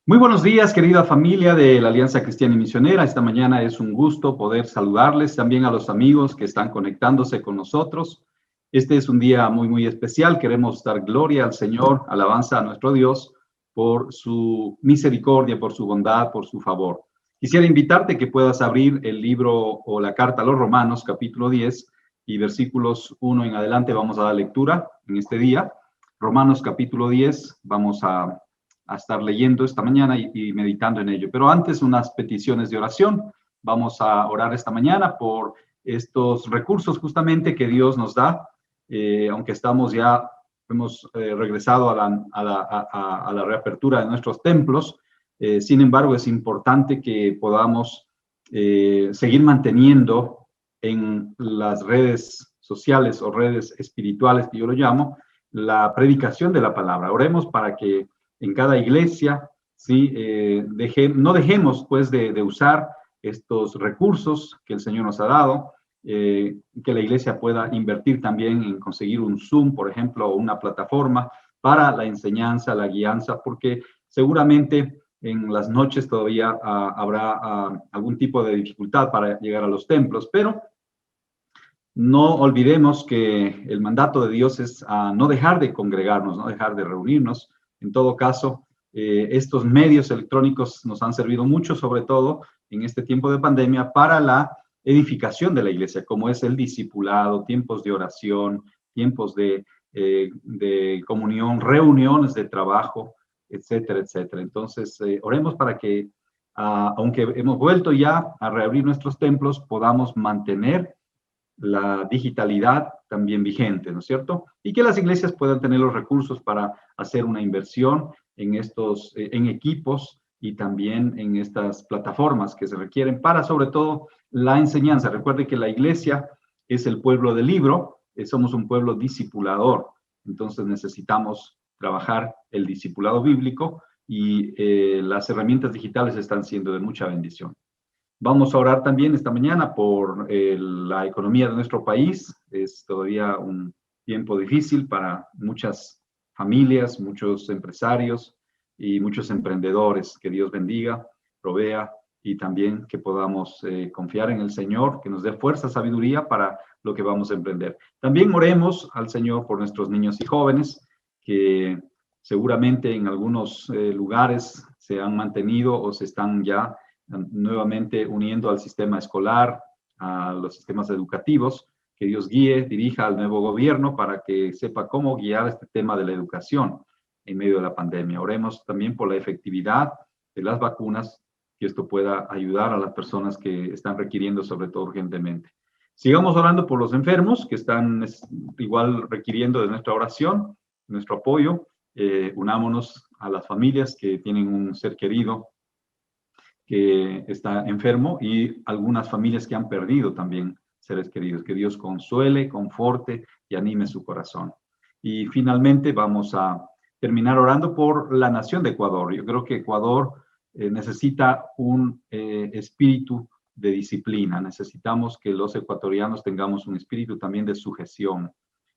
Muy buenos días, querida familia de la Alianza Cristiana y Misionera. Esta mañana es un gusto poder saludarles, también a los amigos que están conectándose con nosotros. Este es un día muy especial. Queremos dar gloria al Señor, alabanza a nuestro Dios por su misericordia, por su bondad, por su favor. Quisiera invitarte que puedas abrir el libro o la carta a los Romanos, capítulo 10 y versículos 1 en adelante. Vamos a dar lectura en este día. Romanos capítulo 10, vamos a estar leyendo esta mañana y meditando en ello. Pero antes, unas peticiones de oración. Vamos a orar esta mañana por estos recursos justamente que Dios nos da, aunque hemos regresado a la reapertura de nuestros templos. Sin embargo, es importante que podamos seguir manteniendo en las redes sociales o redes espirituales, que yo lo llamo, la predicación de la palabra. Oremos para que en cada iglesia, ¿sí? No dejemos pues de usar estos recursos que el Señor nos ha dado, que la iglesia pueda invertir también en conseguir un Zoom, por ejemplo, o una plataforma para la enseñanza, la guianza, porque seguramente en las noches todavía habrá algún tipo de dificultad para llegar a los templos, pero no olvidemos que el mandato de Dios es no dejar de congregarnos, no dejar de reunirnos. En todo caso, estos medios electrónicos nos han servido mucho, sobre todo en este tiempo de pandemia, para la edificación de la iglesia, como es el discipulado, tiempos de oración, tiempos de comunión, reuniones de trabajo, etcétera, etcétera. Entonces, oremos para que, aunque hemos vuelto ya a reabrir nuestros templos, podamos mantener la digitalidad también vigente, ¿no es cierto? Y que las iglesias puedan tener los recursos para hacer una inversión en en equipos y también en estas plataformas que se requieren para, sobre todo, la enseñanza. Recuerde que la iglesia es el pueblo del libro, somos un pueblo discipulador, entonces necesitamos trabajar el discipulado bíblico y las herramientas digitales están siendo de mucha bendición. Vamos a orar también esta mañana por la economía de nuestro país. Es todavía un tiempo difícil para muchas familias, muchos empresarios y muchos emprendedores. Que Dios bendiga, provea y también que podamos confiar en el Señor, que nos dé fuerza, sabiduría para lo que vamos a emprender. También oremos al Señor por nuestros niños y jóvenes que seguramente en algunos lugares se han mantenido o se están ya nuevamente uniendo al sistema escolar, a los sistemas educativos, que Dios guíe, dirija al nuevo gobierno para que sepa cómo guiar este tema de la educación en medio de la pandemia. Oremos también por la efectividad de las vacunas, que esto pueda ayudar a las personas que están requiriendo, sobre todo urgentemente. Sigamos orando por los enfermos que están igual requiriendo de nuestra oración, nuestro apoyo. Unámonos a las familias que tienen un ser querido que está enfermo y algunas familias que han perdido también seres queridos. Que Dios consuele, conforte y anime su corazón. Y finalmente vamos a terminar orando por la nación de Ecuador. Yo creo que Ecuador necesita un espíritu de disciplina. Necesitamos que los ecuatorianos tengamos un espíritu también de sujeción,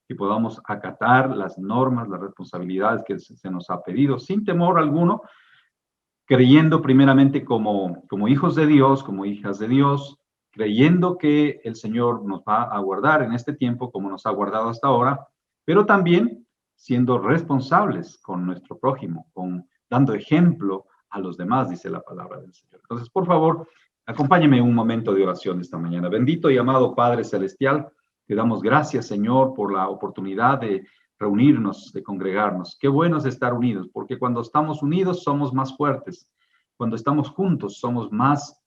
que podamos acatar las normas, las responsabilidades que se nos ha pedido sin temor alguno, creyendo primeramente como hijos de Dios, como hijas de Dios, creyendo que el Señor nos va a guardar en este tiempo como nos ha guardado hasta ahora, pero también siendo responsables con nuestro prójimo, dando ejemplo a los demás, dice la palabra del Señor. Entonces, por favor, acompáñeme en un momento de oración esta mañana. Bendito y amado Padre Celestial, te damos gracias, Señor, por la oportunidad de reunirnos, de congregarnos. Qué bueno es estar unidos, porque cuando estamos unidos somos más fuertes. Cuando estamos juntos somos más,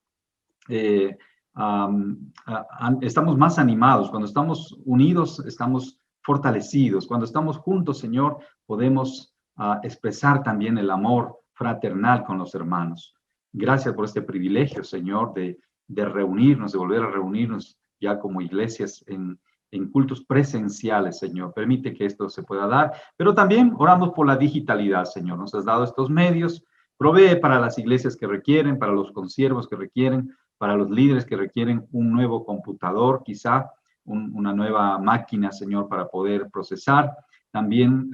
estamos más animados. Cuando estamos unidos estamos fortalecidos. Cuando estamos juntos, Señor, podemos expresar también el amor fraternal con los hermanos. Gracias por este privilegio, Señor, de reunirnos, de volver a reunirnos ya como iglesias en cultos presenciales, Señor. Permite que esto se pueda dar, pero también oramos por la digitalidad, Señor. Nos has dado estos medios, provee para las iglesias que requieren, para los consiervos que requieren, para los líderes que requieren un nuevo computador, quizá una nueva máquina, Señor, para poder procesar También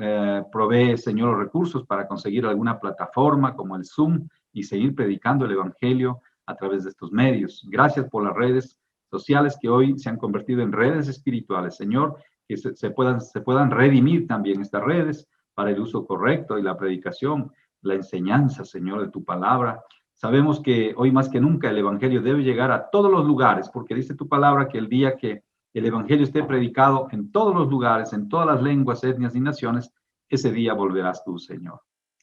provee, Señor, los recursos para conseguir alguna plataforma como el Zoom y seguir predicando el Evangelio a través de estos medios. Gracias por las redes sociales que hoy se han convertido en redes espirituales, Señor, que se puedan redimir también estas redes para el uso correcto y la predicación, la enseñanza, Señor, de tu palabra. Sabemos que hoy más que nunca el Evangelio debe llegar a todos los lugares, porque dice tu palabra que el día que el Evangelio esté predicado en todos los lugares, en todas las lenguas, etnias y naciones, ese día volverás tú, Señor.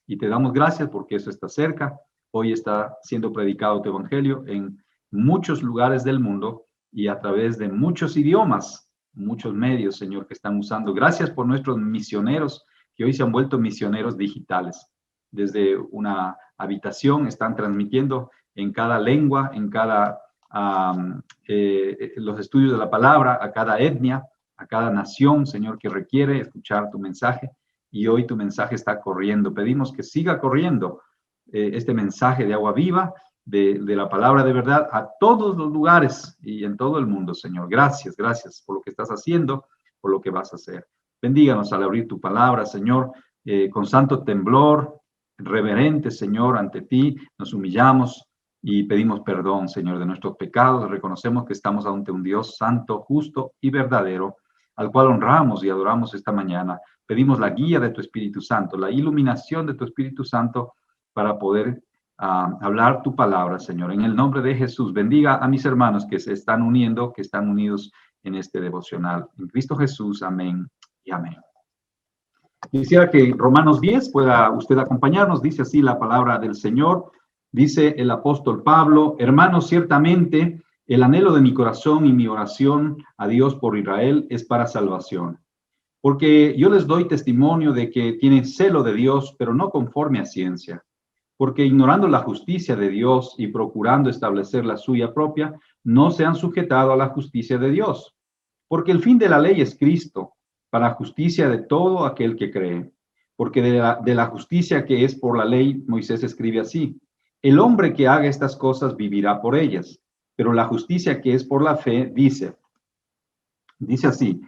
Y te damos gracias porque eso está cerca. Hoy está siendo predicado tu Evangelio en muchos lugares del mundo y a través de muchos idiomas, muchos medios, Señor, que están usando. Gracias por nuestros misioneros que hoy se han vuelto misioneros digitales. Desde una habitación están transmitiendo en cada lengua, en cada los estudios de la palabra, a cada etnia, a cada nación, Señor, que requiere escuchar tu mensaje. Y hoy tu mensaje está corriendo. Pedimos que siga corriendo este mensaje de agua viva, de la palabra de verdad, a todos los lugares y en todo el mundo, Señor. Gracias, gracias por lo que estás haciendo, por lo que vas a hacer. Bendíganos al abrir tu palabra, Señor, con santo temblor, reverente, Señor, ante ti. Nos humillamos y pedimos perdón, Señor, de nuestros pecados. Reconocemos que estamos ante un Dios santo, justo y verdadero, al cual honramos y adoramos esta mañana. Pedimos la guía de tu Espíritu Santo, la iluminación de tu Espíritu Santo para poder hablar tu palabra, Señor. En el nombre de Jesús, bendiga a mis hermanos que se están uniendo, que están unidos en este devocional. En Cristo Jesús, amén y amén. Quisiera que Romanos 10 pueda usted acompañarnos. Dice así la palabra del Señor. Dice el apóstol Pablo: hermanos, ciertamente el anhelo de mi corazón y mi oración a Dios por Israel es para salvación. Porque yo les doy testimonio de que tienen celo de Dios, pero no conforme a ciencia. Porque ignorando la justicia de Dios y procurando establecer la suya propia, no se han sujetado a la justicia de Dios. Porque el fin de la ley es Cristo, para justicia de todo aquel que cree. Porque de la justicia que es por la ley, Moisés escribe así: el hombre que haga estas cosas vivirá por ellas. Pero la justicia que es por la fe dice así: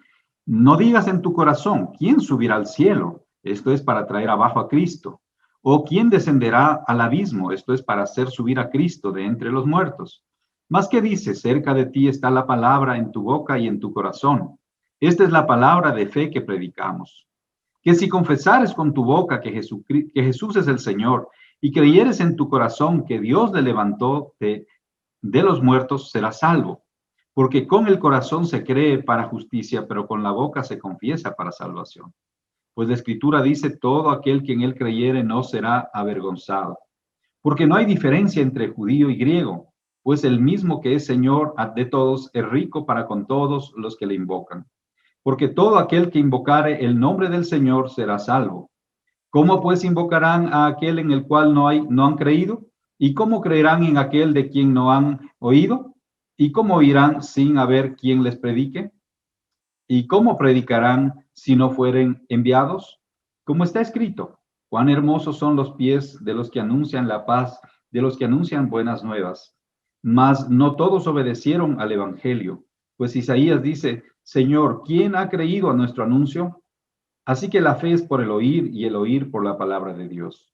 no digas en tu corazón, ¿quién subirá al cielo? Esto es para traer abajo a Cristo. ¿O quién descenderá al abismo? Esto es para hacer subir a Cristo de entre los muertos. Mas que dice: cerca de ti está la palabra en tu boca y en tu corazón. Esta es la palabra de fe que predicamos. Que si confesares con tu boca que Jesús es el Señor y creyeres en tu corazón que Dios le levantó de los muertos, serás salvo. Porque con el corazón se cree para justicia, pero con la boca se confiesa para salvación. Pues la Escritura dice: todo aquel que en él creyere no será avergonzado. Porque no hay diferencia entre judío y griego, pues el mismo que es Señor de todos es rico para con todos los que le invocan. Porque todo aquel que invocare el nombre del Señor será salvo. ¿Cómo pues invocarán a aquel en el cual no han creído? ¿Y cómo creerán en aquel de quien no han oído? ¿Y cómo irán sin haber quien les predique? ¿Y cómo predicarán si no fueren enviados? Como está escrito: cuán hermosos son los pies de los que anuncian la paz, de los que anuncian buenas nuevas. Mas no todos obedecieron al evangelio, pues Isaías dice: Señor, ¿quién ha creído a nuestro anuncio? Así que la fe es por el oír y el oír por la palabra de Dios.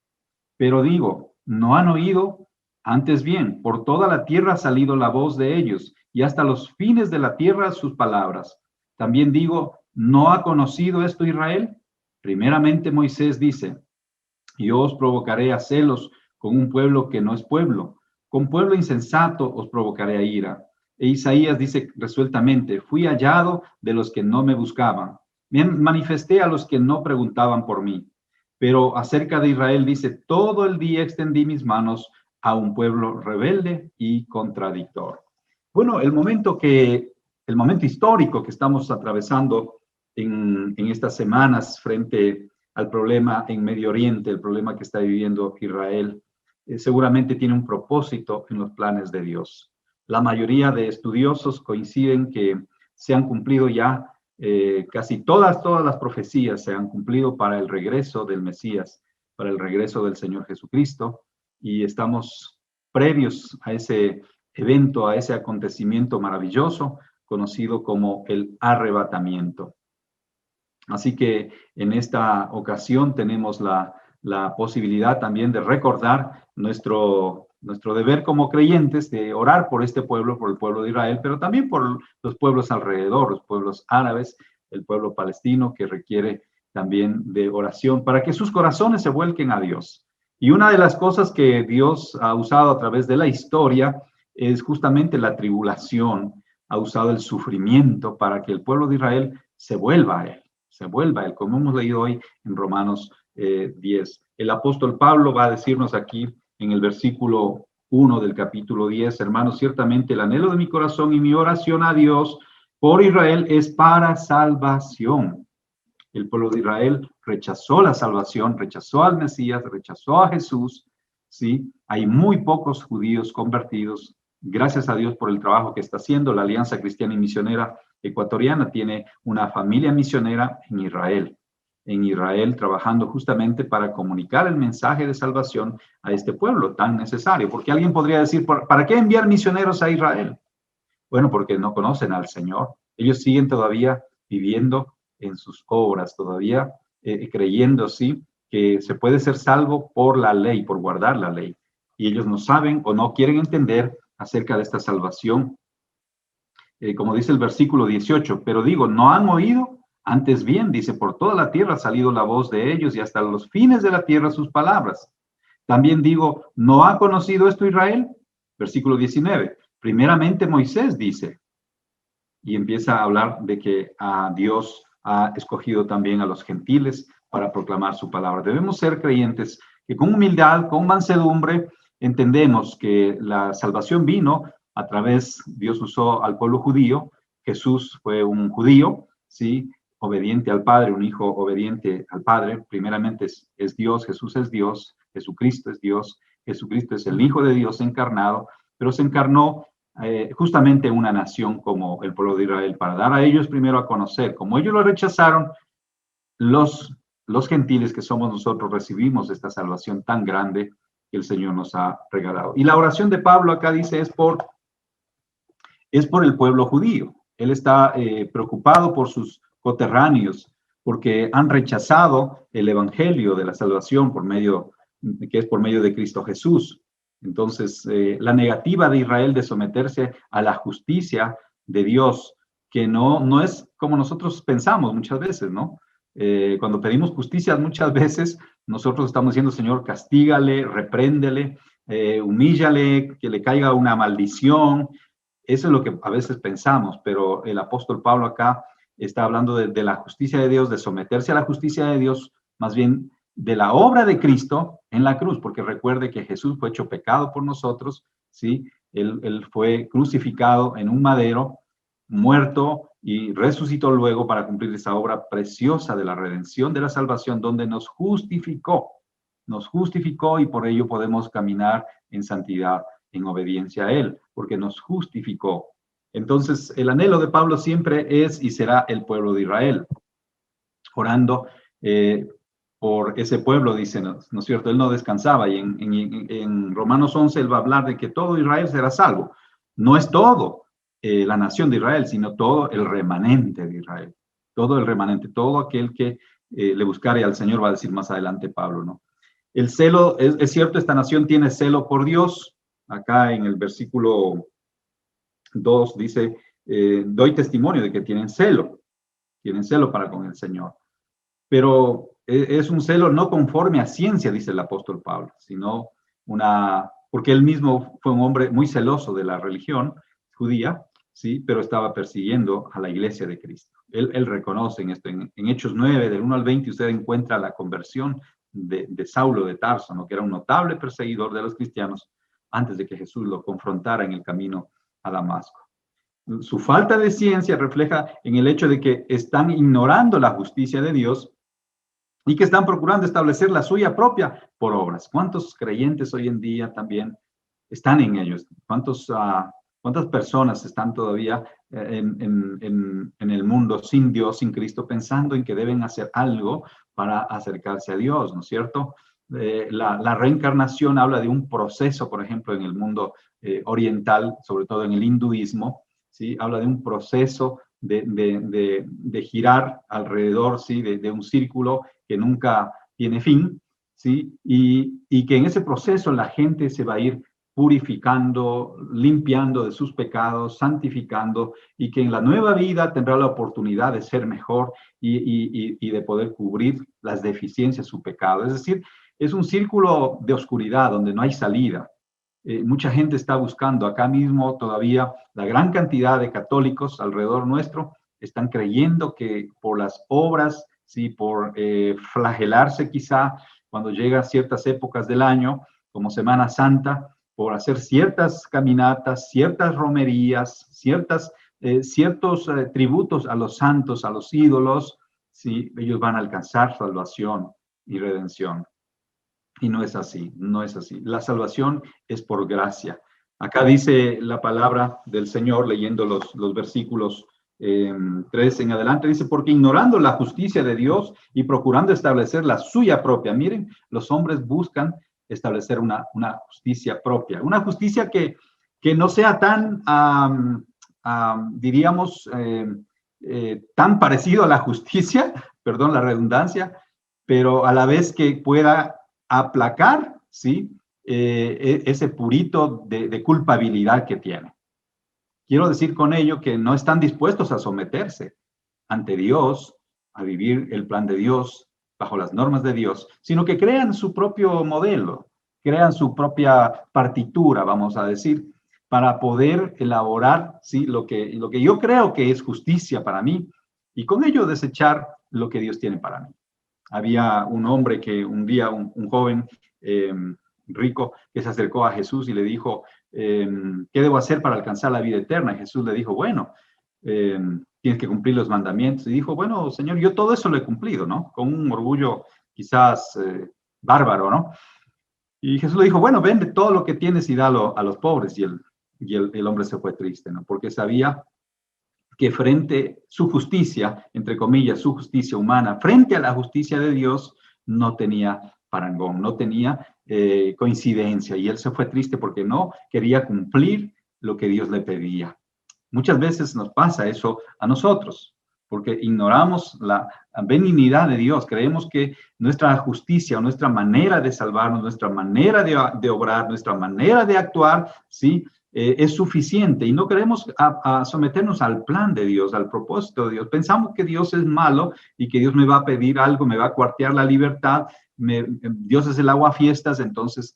Pero digo, ¿no han oído? Antes bien, por toda la tierra ha salido la voz de ellos, y hasta los fines de la tierra sus palabras. También digo, ¿no ha conocido esto Israel? Primeramente Moisés dice: yo os provocaré a celos con un pueblo que no es pueblo, con pueblo insensato os provocaré a ira. E Isaías dice resueltamente: fui hallado de los que no me buscaban, me manifesté a los que no preguntaban por mí. Pero acerca de Israel dice: todo el día extendí mis manos a un pueblo rebelde y contradictor. Bueno, el momento histórico que estamos atravesando en estas semanas frente al problema en Medio Oriente, el problema que está viviendo Israel, seguramente tiene un propósito en los planes de Dios. La mayoría de estudiosos coinciden que se han cumplido ya casi todas las profecías se han cumplido para el regreso del Mesías, para el regreso del Señor Jesucristo, y estamos previos a ese evento, a ese acontecimiento maravilloso conocido como el arrebatamiento. Así que en esta ocasión tenemos la posibilidad también de recordar nuestro deber como creyentes de orar por este pueblo, por el pueblo de Israel, pero también por los pueblos alrededor, los pueblos árabes, el pueblo palestino que requiere también de oración para que sus corazones se vuelquen a Dios. Y una de las cosas que Dios ha usado a través de la historia es justamente la tribulación, ha usado el sufrimiento para que el pueblo de Israel se vuelva a Él, como hemos leído hoy en Romanos 10. El apóstol Pablo va a decirnos aquí en el versículo 1 del capítulo 10, hermanos, ciertamente el anhelo de mi corazón y mi oración a Dios por Israel es para salvación. El pueblo de Israel rechazó la salvación, rechazó al Mesías, rechazó a Jesús, ¿sí? Hay muy pocos judíos convertidos. Gracias a Dios por el trabajo que está haciendo. La Alianza Cristiana y Misionera Ecuatoriana tiene una familia misionera en Israel trabajando justamente para comunicar el mensaje de salvación a este pueblo tan necesario. Porque alguien podría decir, ¿para qué enviar misioneros a Israel? Bueno, porque no conocen al Señor. Ellos siguen todavía viviendo en sus obras, todavía creyendo, sí, que se puede ser salvo por la ley, por guardar la ley. Y ellos no saben o no quieren entender acerca de esta salvación. Como dice el versículo 18, pero digo, ¿no han oído? Antes bien, dice, por toda la tierra ha salido la voz de ellos y hasta los fines de la tierra sus palabras. También digo, ¿no ha conocido esto Israel? Versículo 19. Primeramente Moisés dice, y empieza a hablar de que Dios ha escogido también a los gentiles para proclamar su palabra. Debemos ser creyentes que con humildad, con mansedumbre, entendemos que la salvación vino a través, Dios usó al pueblo judío, Jesús fue un judío, ¿sí? Obediente al Padre, un hijo obediente al Padre, primeramente es Dios, Jesús es Dios, Jesucristo es Dios, Jesucristo es el Hijo de Dios encarnado, pero se encarnó justamente una nación como el pueblo de Israel, para dar a ellos primero a conocer. Como ellos lo rechazaron, los gentiles que somos nosotros recibimos esta salvación tan grande que el Señor nos ha regalado. Y la oración de Pablo acá dice es por el pueblo judío. Él está preocupado por sus coterráneos, porque han rechazado el evangelio de la salvación que es por medio de Cristo Jesús. Entonces, la negativa de Israel de someterse a la justicia de Dios, que no es como nosotros pensamos muchas veces, ¿no? Cuando pedimos justicia muchas veces, nosotros estamos diciendo, Señor, castígale, repréndele, humíllale, que le caiga una maldición. Eso es lo que a veces pensamos, pero el apóstol Pablo acá está hablando de la justicia de Dios, de someterse a la justicia de Dios, más bien de la obra de Cristo en la cruz, porque recuerde que Jesús fue hecho pecado por nosotros, ¿sí? Él fue crucificado en un madero, muerto y resucitó luego para cumplir esa obra preciosa de la redención, de la salvación, donde nos justificó y por ello podemos caminar en santidad, en obediencia a Él, porque nos justificó. Entonces, el anhelo de Pablo siempre es y será el pueblo de Israel, orando por ese pueblo, dice, ¿no es cierto? Él no descansaba y en Romanos 11 él va a hablar de que todo Israel será salvo. No es todo la nación de Israel, sino todo el remanente de Israel. Todo el remanente, todo aquel que le buscare al Señor, va a decir más adelante Pablo, ¿no? El celo, es cierto, esta nación tiene celo por Dios. Acá en el versículo 2 dice, doy testimonio de que tienen celo para con el Señor. Pero es un celo no conforme a ciencia, dice el apóstol Pablo, sino porque él mismo fue un hombre muy celoso de la religión judía, sí, pero estaba persiguiendo a la iglesia de Cristo. Él reconoce en esto, en Hechos 9, del 1 al 20, usted encuentra la conversión de Saulo de Tarso, ¿no? Que era un notable perseguidor de los cristianos antes de que Jesús lo confrontara en el camino a Damasco. Su falta de ciencia refleja en el hecho de que están ignorando la justicia de Dios y que están procurando establecer la suya propia por obras. ¿Cuántos creyentes hoy en día también están en ellos? ¿Cuántas personas están todavía en el mundo sin Dios, sin Cristo, pensando en que deben hacer algo para acercarse a Dios, ¿no es cierto? La reencarnación habla de un proceso, por ejemplo, en el mundo oriental, sobre todo en el hinduismo, ¿sí? Habla de un proceso de girar alrededor, ¿sí? De un círculo que nunca tiene fin, ¿sí? Y que en ese proceso la gente se va a ir purificando, limpiando de sus pecados, santificando, y que en la nueva vida tendrá la oportunidad de ser mejor y de poder cubrir las deficiencias de su pecado. Es decir, es un círculo de oscuridad donde no hay salida. Mucha gente está buscando acá mismo todavía, la gran cantidad de católicos alrededor nuestro están creyendo que por las obras, sí, por flagelarse quizá cuando llegan ciertas épocas del año, como Semana Santa, por hacer ciertas caminatas, ciertas romerías, ciertos tributos a los santos, a los ídolos, sí, ellos van a alcanzar salvación y redención. Y no es así, no es así. La salvación es por gracia. Acá dice la palabra del Señor, leyendo los versículos 3 en adelante, dice, porque ignorando la justicia de Dios y procurando establecer la suya propia, miren, los hombres buscan establecer una justicia propia, una justicia que no sea tan, diríamos, tan parecido a la justicia, perdón la redundancia, pero a la vez que pueda aplacar, ¿sí? Ese purito de culpabilidad que tiene. Quiero decir con ello que no están dispuestos a someterse ante Dios, a vivir el plan de Dios bajo las normas de Dios, sino que crean su propio modelo, crean su propia partitura, vamos a decir, para poder elaborar, ¿sí? lo que yo creo que es justicia para mí y con ello desechar lo que Dios tiene para mí. Había un hombre que un día, un joven rico, que se acercó a Jesús y le dijo, ¿qué debo hacer para alcanzar la vida eterna? Y Jesús le dijo, bueno, tienes que cumplir los mandamientos. Y dijo, bueno, Señor, yo todo eso lo he cumplido, ¿no? Con un orgullo quizás bárbaro, ¿no? Y Jesús le dijo, bueno, vende todo lo que tienes y dalo a los pobres. Y el hombre se fue triste, ¿no? Porque sabía que frente a su justicia, entre comillas, su justicia humana, frente a la justicia de Dios, no tenía parangón, no tenía coincidencia. Y él se fue triste porque no quería cumplir lo que Dios le pedía. Muchas veces nos pasa eso a nosotros, porque ignoramos la benignidad de Dios. Creemos que nuestra justicia o nuestra manera de salvarnos, nuestra manera de obrar, nuestra manera de actuar, ¿sí? Es suficiente y no queremos a someternos al plan de Dios, al propósito de Dios. Pensamos que Dios es malo y que Dios me va a pedir algo, me va a cuartear la libertad, Dios es el aguafiestas, entonces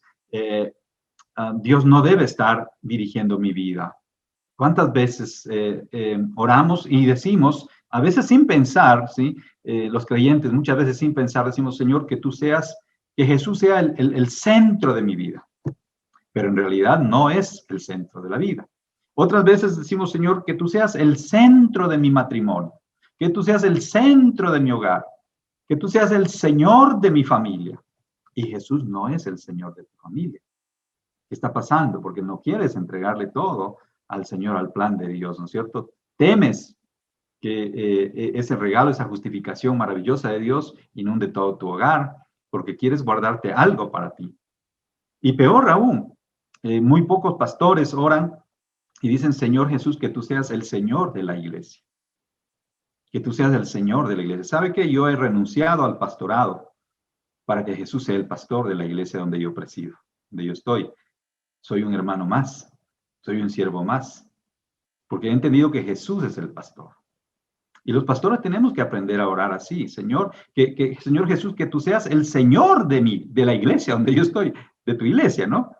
Dios no debe estar dirigiendo mi vida. ¿Cuántas veces oramos y decimos, a veces sin pensar, ¿sí? Los creyentes muchas veces sin pensar decimos, Señor, que Jesús sea el centro de mi vida, pero en realidad no es el centro de la vida. Otras veces decimos, Señor, que tú seas el centro de mi matrimonio, que tú seas el centro de mi hogar, que tú seas el Señor de mi familia. Y Jesús no es el Señor de tu familia. ¿Qué está pasando? Porque no quieres entregarle todo al Señor, al plan de Dios, ¿no es cierto? Temes que ese regalo, esa justificación maravillosa de Dios inunde todo tu hogar, porque quieres guardarte algo para ti. Y peor aún, muy pocos pastores oran y dicen, Señor Jesús, que tú seas el Señor de la iglesia. Que tú seas el Señor de la iglesia. ¿Sabe que yo he renunciado al pastorado para que Jesús sea el pastor de la iglesia donde yo presido, donde yo estoy? Soy un hermano más, soy un siervo más, porque he entendido que Jesús es el pastor. Y los pastores tenemos que aprender a orar así, Señor, Señor Jesús, que tú seas el Señor de la iglesia donde yo estoy, de tu iglesia, ¿no?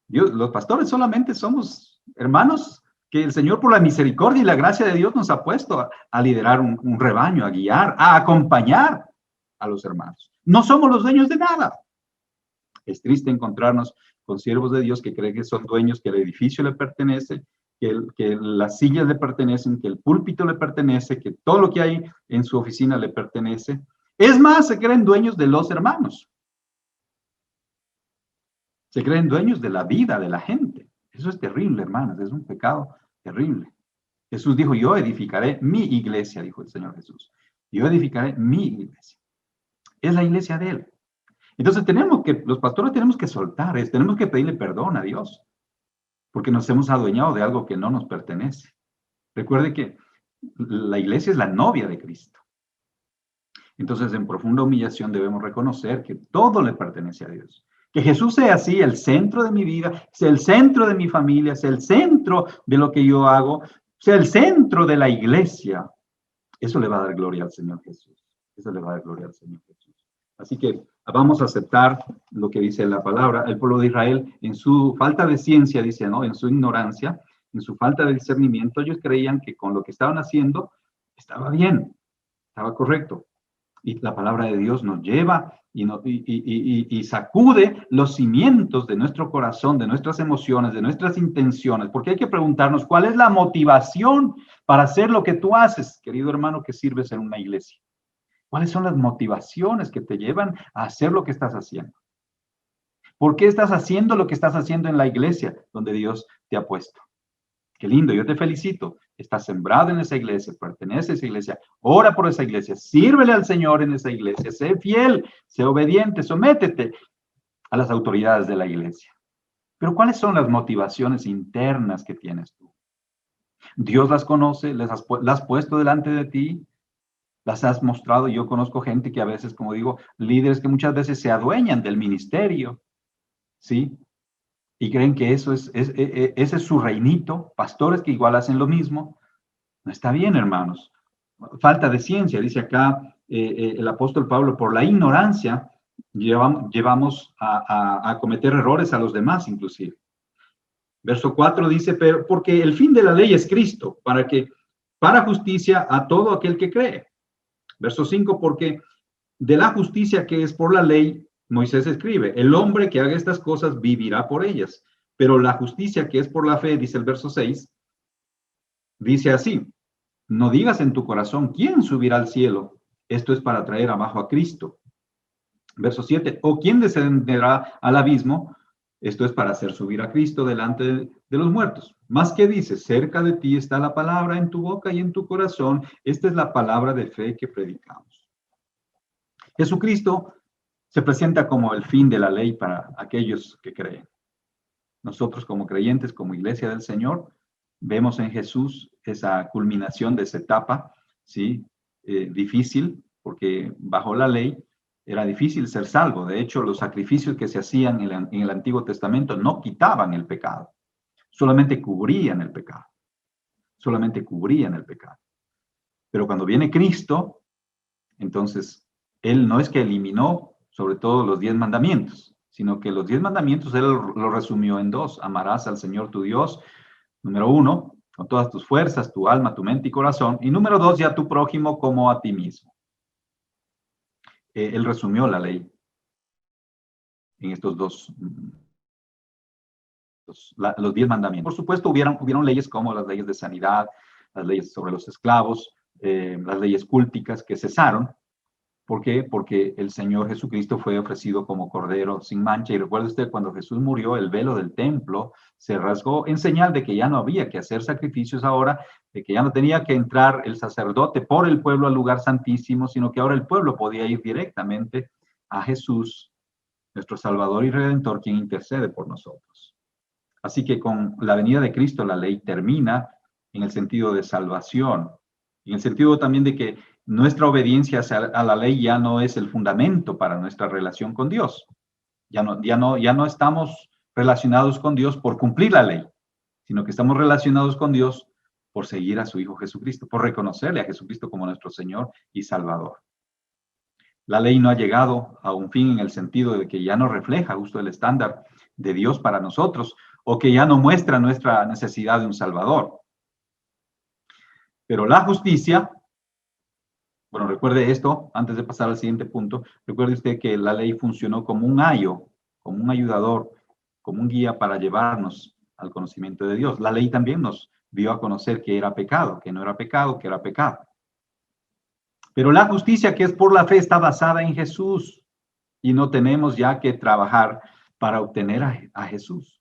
Dios, los pastores solamente somos hermanos que el Señor por la misericordia y la gracia de Dios nos ha puesto a liderar un rebaño, a guiar, a acompañar a los hermanos. No somos los dueños de nada. Es triste encontrarnos con siervos de Dios que creen que son dueños, que el edificio le pertenece, que las sillas le pertenecen, que el púlpito le pertenece, que todo lo que hay en su oficina le pertenece. Es más, se creen dueños de los hermanos. Se creen dueños de la vida de la gente. Eso es terrible, hermanos, es un pecado terrible. Jesús dijo, yo edificaré mi iglesia, dijo el Señor Jesús. Yo edificaré mi iglesia. Es la iglesia de Él. Entonces los pastores tenemos que soltar, tenemos que pedirle perdón a Dios, porque nos hemos adueñado de algo que no nos pertenece. Recuerde que La iglesia es la novia de Cristo. Entonces, en profunda humillación debemos reconocer que todo le pertenece a Dios. Que Jesús sea así el centro de mi vida, sea el centro de mi familia, sea el centro de lo que yo hago, sea el centro de la iglesia. Eso le va a dar gloria al Señor Jesús. Eso le va a dar gloria al Señor Jesús. Así que vamos a aceptar lo que dice la palabra. El pueblo de Israel, en su falta de ciencia, dice, ¿no? En su ignorancia, en su falta de discernimiento, ellos creían que con lo que estaban haciendo estaba bien, estaba correcto. Y la palabra de Dios nos lleva y sacude los cimientos de nuestro corazón, de nuestras emociones, de nuestras intenciones, porque hay que preguntarnos cuál es la motivación para hacer lo que tú haces, querido hermano, que sirves en una iglesia. ¿Cuáles son las motivaciones que te llevan a hacer lo que estás haciendo? ¿Por qué estás haciendo lo que estás haciendo en la iglesia donde Dios te ha puesto? Qué lindo, yo te felicito. Estás sembrado en esa iglesia, pertenece a esa iglesia, ora por esa iglesia, sírvele al Señor en esa iglesia, sé fiel, sé obediente, sométete a las autoridades de la iglesia. Pero ¿cuáles son las motivaciones internas que tienes tú? Dios las conoce, las has puesto delante de ti, las has mostrado. Yo conozco gente que a veces, como digo, líderes que muchas veces se adueñan del ministerio, ¿sí? Y creen que ese es su reinito, pastores que igual hacen lo mismo. No está bien, hermanos. Falta de ciencia, dice acá el apóstol Pablo, por la ignorancia llevamos a cometer errores a los demás, inclusive. Verso 4 dice, pero porque el fin de la ley es Cristo, para justicia a todo aquel que cree. Verso 5, porque de la justicia que es por la ley, Moisés escribe, el hombre que haga estas cosas vivirá por ellas. Pero la justicia que es por la fe, dice el verso 6, dice así, no digas en tu corazón, ¿quién subirá al cielo? Esto es para traer abajo a Cristo. Verso 7, ¿o quién descenderá al abismo? Esto es para hacer subir a Cristo delante de los muertos. Más que dice, cerca de ti está la palabra en tu boca y en tu corazón. Esta es la palabra de fe que predicamos. Jesucristo se presenta como el fin de la ley para aquellos que creen. Nosotros como creyentes, como iglesia del Señor, vemos en Jesús esa culminación de esa etapa, ¿sí? Difícil, porque bajo la ley era difícil ser salvo. De hecho, los sacrificios que se hacían en el Antiguo Testamento no quitaban el pecado, solamente cubrían el pecado. Solamente cubrían el pecado. Pero cuando viene Cristo, entonces, Él no es que eliminó sobre todo los 10 mandamientos, sino que los 10 mandamientos Él lo resumió en 2. Amarás al Señor tu Dios, número 1, con todas tus fuerzas, tu alma, tu mente y corazón. Y número 2, ya a tu prójimo como a ti mismo. Él resumió la ley en estos los 10 mandamientos. Por supuesto, hubieron leyes como las leyes de sanidad, las leyes sobre los esclavos, las leyes cúlticas que cesaron. ¿Por qué? Porque el Señor Jesucristo fue ofrecido como cordero sin mancha. Y recuerde usted, cuando Jesús murió, el velo del templo se rasgó en señal de que ya no había que hacer sacrificios ahora, de que ya no tenía que entrar el sacerdote por el pueblo al lugar santísimo, sino que ahora el pueblo podía ir directamente a Jesús, nuestro Salvador y Redentor, quien intercede por nosotros. Así que con la venida de Cristo, la ley termina en el sentido de salvación, en el sentido también de que nuestra obediencia a la ley ya no es el fundamento para nuestra relación con Dios. Ya no estamos relacionados con Dios por cumplir la ley, sino que estamos relacionados con Dios por seguir a su Hijo Jesucristo, por reconocerle a Jesucristo como nuestro Señor y Salvador. La ley no ha llegado a un fin en el sentido de que ya no refleja justo el estándar de Dios para nosotros, o que ya no muestra nuestra necesidad de un Salvador. Pero la justicia, bueno, recuerde esto, antes de pasar al siguiente punto, recuerde usted que la ley funcionó como un ayo, como un ayudador, como un guía para llevarnos al conocimiento de Dios. La ley también nos dio a conocer que era pecado, que no era pecado, que era pecado. Pero la justicia que es por la fe está basada en Jesús y no tenemos ya que trabajar para obtener a Jesús.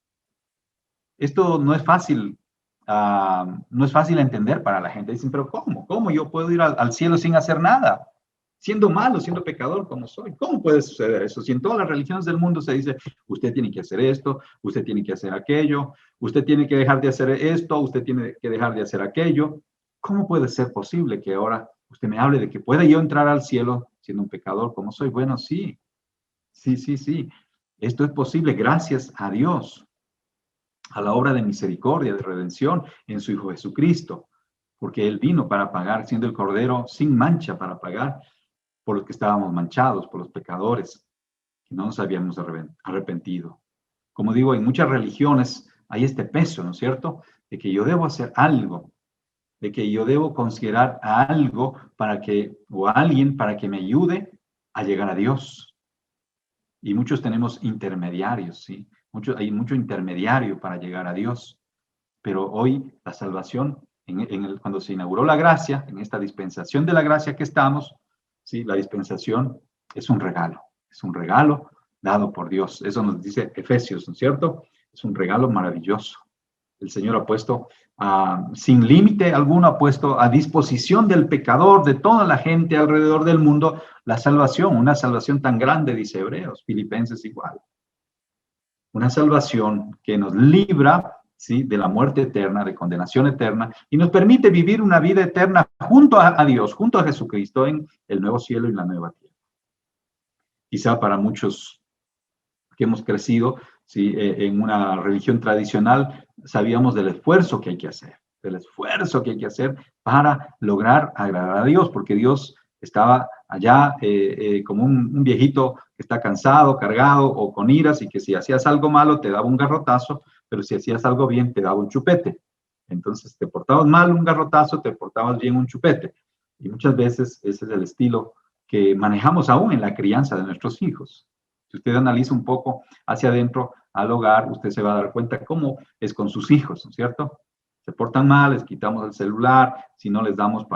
Esto no es fácil. No es fácil entender para la gente. Dicen, pero ¿cómo? ¿Cómo yo puedo ir al cielo sin hacer nada? Siendo malo, siendo pecador como soy. ¿Cómo puede suceder eso? Si en todas las religiones del mundo se dice, usted tiene que hacer esto, usted tiene que hacer aquello, usted tiene que dejar de hacer esto, usted tiene que dejar de hacer aquello. ¿cómo puede ser posible que ahora usted me hable de que pueda yo entrar al cielo siendo un pecador como soy? Bueno, sí, sí, sí, sí. Esto es posible gracias a Dios, a la obra de misericordia, de redención en su Hijo Jesucristo, porque Él vino para pagar, siendo el Cordero sin mancha, para pagar por los que estábamos manchados, por los pecadores, que no nos habíamos arrepentido. Como digo, en muchas religiones hay este peso, ¿no es cierto?, de que yo debo hacer algo, de que yo debo considerar a algo para que, o a alguien para que me ayude a llegar a Dios. Y muchos tenemos intermediarios, ¿sí? Hay mucho intermediario para llegar a Dios. Pero hoy la salvación, cuando se inauguró la gracia, en esta dispensación de la gracia que estamos, ¿sí? La dispensación es un regalo dado por Dios. Eso nos dice Efesios, ¿no es cierto? Es un regalo maravilloso. El Señor ha puesto sin límite alguno, ha puesto a disposición del pecador, de toda la gente alrededor del mundo, la salvación, una salvación tan grande, dice Hebreos, Filipenses igual. Una salvación que nos libra, ¿sí?, de la muerte eterna, de condenación eterna, y nos permite vivir una vida eterna junto a Dios, junto a Jesucristo, en el nuevo cielo y la nueva tierra. Quizá para muchos que hemos crecido, ¿sí?, en una religión tradicional, sabíamos del esfuerzo que hay que hacer, para lograr agradar a Dios, porque Dios estaba allá como un viejito que está cansado, cargado o con iras, y que si hacías algo malo te daba un garrotazo, pero si hacías algo bien te daba un chupete. Entonces te portabas mal, un garrotazo; te portabas bien, un chupete. Y muchas veces ese es el estilo que manejamos aún en la crianza de nuestros hijos. Si usted analiza un poco hacia adentro al hogar, usted se va a dar cuenta cómo es con sus hijos, ¿no es cierto? Se portan mal, les quitamos el celular, si no les damos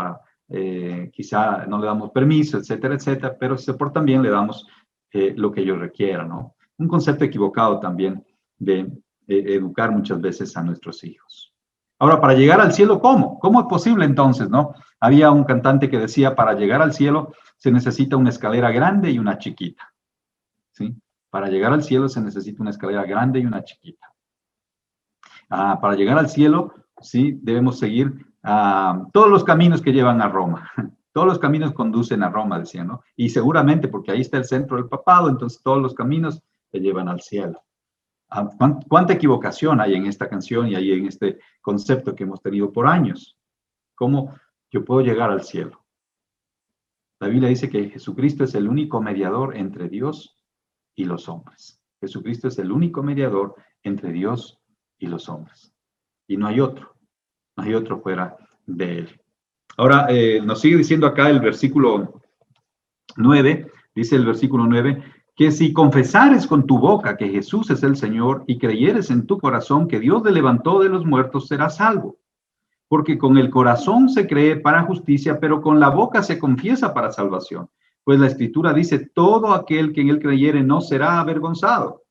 quizá no le damos permiso, etcétera, etcétera, pero si se portan bien, le damos lo que ellos requieran, ¿no? Un concepto equivocado también de educar muchas veces a nuestros hijos. Ahora, para llegar al cielo, ¿cómo? ¿Cómo es posible entonces, no? Había un cantante que decía, para llegar al cielo se necesita una escalera grande y una chiquita, ¿sí? Para llegar al cielo se necesita una escalera grande y una chiquita. Para llegar al cielo, sí, debemos seguir todos los caminos que llevan a Roma. Todos los caminos conducen a Roma, decían, ¿no? Y seguramente porque ahí está el centro del papado, entonces todos los caminos te llevan al cielo. ¿Cuánta equivocación hay en esta canción y hay en este concepto que hemos tenido por años? ¿Cómo yo puedo llegar al cielo? La Biblia dice que Jesucristo es el único mediador entre Dios y los hombres. Jesucristo es el único mediador entre Dios y los hombres. Y no hay otro fuera de él. Ahora, nos sigue diciendo acá el versículo 9, dice el versículo 9, que si confesares con tu boca que Jesús es el Señor y creyeres en tu corazón que Dios le levantó de los muertos, serás salvo. Porque con el corazón se cree para justicia, pero con la boca se confiesa para salvación. Pues la Escritura dice, todo aquel que en él creyere no será avergonzado.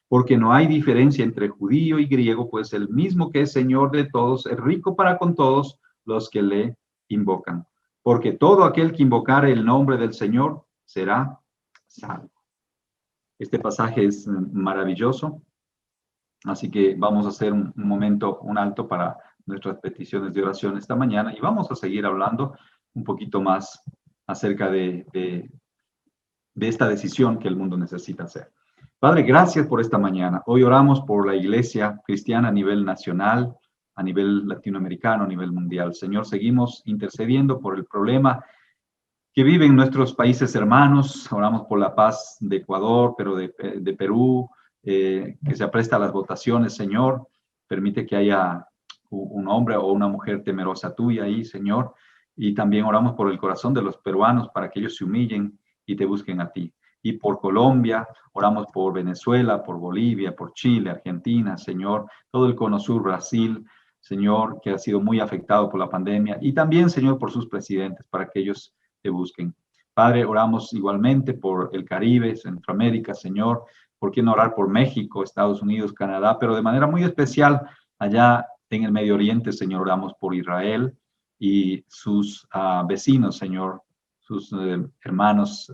Porque no hay diferencia entre judío y griego, pues el mismo que es Señor de todos es rico para con todos los que le invocan. Porque todo aquel que invocare el nombre del Señor será salvo. Este pasaje es maravilloso, así que vamos a hacer un momento, un alto para nuestras peticiones de oración esta mañana y vamos a seguir hablando un poquito más acerca de esta decisión que el mundo necesita hacer. Padre, gracias por esta mañana. Hoy oramos por la iglesia cristiana a nivel nacional, a nivel latinoamericano, a nivel mundial. Señor, seguimos intercediendo por el problema que viven nuestros países hermanos. Oramos por la paz de Ecuador, pero de Perú, que se apresta a las votaciones, Señor. Permite que haya un hombre o una mujer temerosa tuya ahí, Señor. Y también oramos por el corazón de los peruanos para que ellos se humillen y te busquen a ti. Y por Colombia, oramos por Venezuela, por Bolivia, por Chile, Argentina, Señor, todo el cono sur, Brasil, Señor, que ha sido muy afectado por la pandemia. Y también, Señor, por sus presidentes, para que ellos te busquen. Padre, oramos igualmente por el Caribe, Centroamérica, Señor. ¿Por qué no orar por México, Estados Unidos, Canadá? Pero de manera muy especial, allá en el Medio Oriente, Señor, oramos por Israel y sus vecinos, Señor, sus hermanos,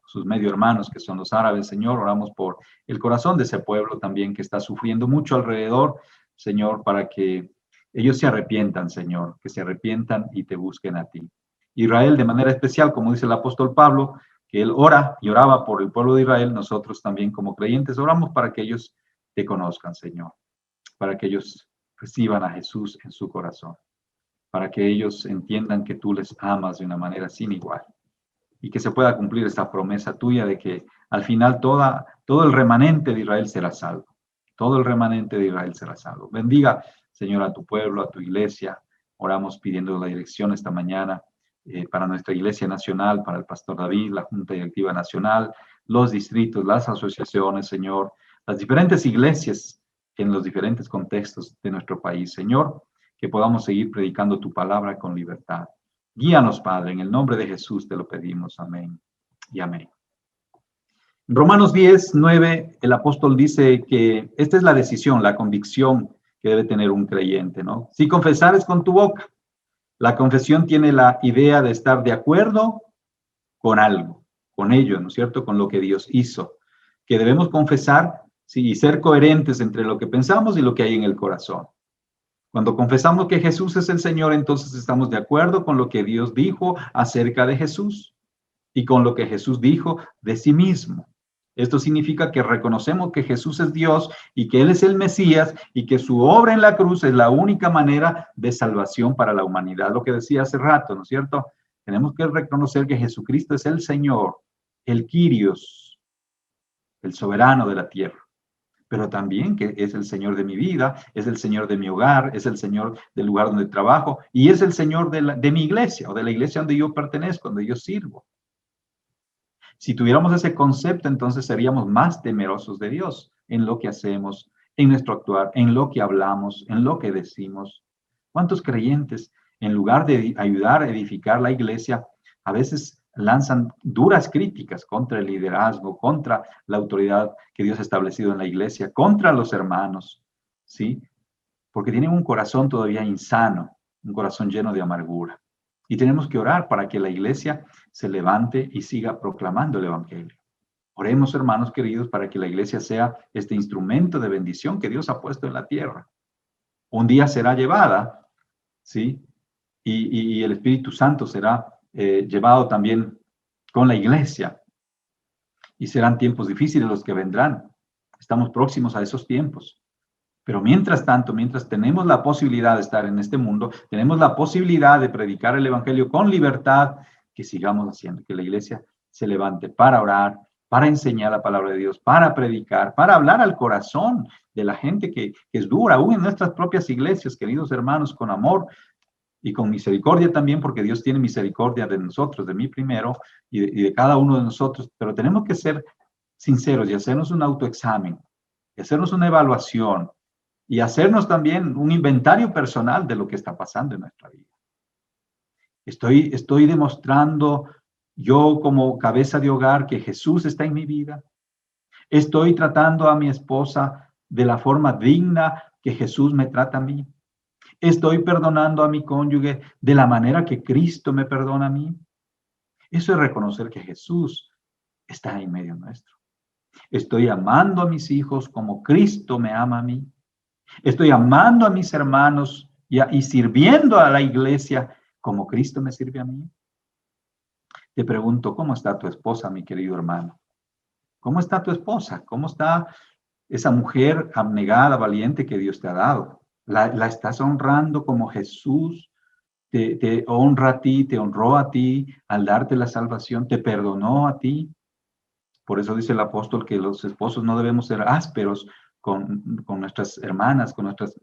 sus medio hermanos, que son los árabes, Señor. Oramos por el corazón de ese pueblo también que está sufriendo mucho alrededor, Señor, para que ellos se arrepientan, Señor, que se arrepientan y te busquen a ti. Israel, de manera especial, como dice el apóstol Pablo, que él ora y oraba por el pueblo de Israel, nosotros también como creyentes oramos para que ellos te conozcan, Señor, para que ellos reciban a Jesús en su corazón, para que ellos entiendan que tú les amas de una manera sin igual y que se pueda cumplir esta promesa tuya de que al final todo el remanente de Israel será salvo. Todo el remanente de Israel será salvo. Bendiga, Señor, a tu pueblo, a tu iglesia. Oramos pidiendo la dirección esta mañana para nuestra iglesia nacional, para el pastor David, la Junta Directiva Nacional, los distritos, las asociaciones, Señor, las diferentes iglesias en los diferentes contextos de nuestro país, Señor, que podamos seguir predicando tu palabra con libertad. Guíanos, Padre, en el nombre de Jesús te lo pedimos. Amén y amén. Romanos 10:9, el apóstol dice que esta es la decisión, la convicción que debe tener un creyente, ¿no? Si confesares con tu boca, la confesión tiene la idea de estar de acuerdo con algo, con ello, ¿no es cierto? Con lo que Dios hizo, que debemos confesar, sí, y ser coherentes entre lo que pensamos y lo que hay en el corazón. Cuando confesamos que Jesús es el Señor, entonces estamos de acuerdo con lo que Dios dijo acerca de Jesús y con lo que Jesús dijo de sí mismo. Esto significa que reconocemos que Jesús es Dios y que Él es el Mesías y que su obra en la cruz es la única manera de salvación para la humanidad. Lo que decía hace rato, ¿no es cierto? Tenemos que reconocer que Jesucristo es el Señor, el Kyrios, el soberano de la tierra, pero también que es el Señor de mi vida, es el Señor de mi hogar, es el Señor del lugar donde trabajo y es el Señor de mi iglesia o de la iglesia donde yo pertenezco, donde yo sirvo. Si tuviéramos ese concepto, entonces seríamos más temerosos de Dios en lo que hacemos, en nuestro actuar, en lo que hablamos, en lo que decimos. ¿Cuántos creyentes, en lugar de ayudar a edificar la iglesia, a veces lanzan duras críticas contra el liderazgo, contra la autoridad que Dios ha establecido en la iglesia, contra los hermanos, ¿sí? Porque tienen un corazón todavía insano, un corazón lleno de amargura. Y tenemos que orar para que la iglesia se levante y siga proclamando el evangelio. Oremos, hermanos queridos, para que la iglesia sea este instrumento de bendición que Dios ha puesto en la tierra. Un día será llevada, ¿sí? Y el Espíritu Santo será llevado también con la iglesia. Y serán tiempos difíciles los que vendrán. Estamos próximos a esos tiempos. Pero mientras tanto, mientras tenemos la posibilidad de estar en este mundo, tenemos la posibilidad de predicar el evangelio con libertad, que sigamos haciendo, que la iglesia se levante para orar, para enseñar la palabra de Dios, para predicar, para hablar al corazón de la gente que es dura, aún en nuestras propias iglesias, queridos hermanos, con amor y con misericordia también, porque Dios tiene misericordia de nosotros, de mí primero y de cada uno de nosotros, pero tenemos que ser sinceros y hacernos un autoexamen, y hacernos una evaluación y hacernos también un inventario personal de lo que está pasando en nuestra vida. Estoy demostrando yo como cabeza de hogar que Jesús está en mi vida. Estoy tratando a mi esposa de la forma digna que Jesús me trata a mí. Estoy perdonando a mi cónyuge de la manera que Cristo me perdona a mí. Eso es reconocer que Jesús está en medio nuestro. Estoy amando a mis hijos como Cristo me ama a mí. Estoy amando a mis hermanos y sirviendo a la iglesia como Cristo me sirve a mí. Te pregunto, ¿cómo está tu esposa, mi querido hermano? ¿Cómo está tu esposa? ¿Cómo está esa mujer abnegada, valiente que Dios te ha dado? ¿La estás honrando como Jesús te honra a ti, te honró a ti al darte la salvación, te perdonó a ti? Por eso dice el apóstol que los esposos no debemos ser ásperos con nuestras hermanas, con nuestras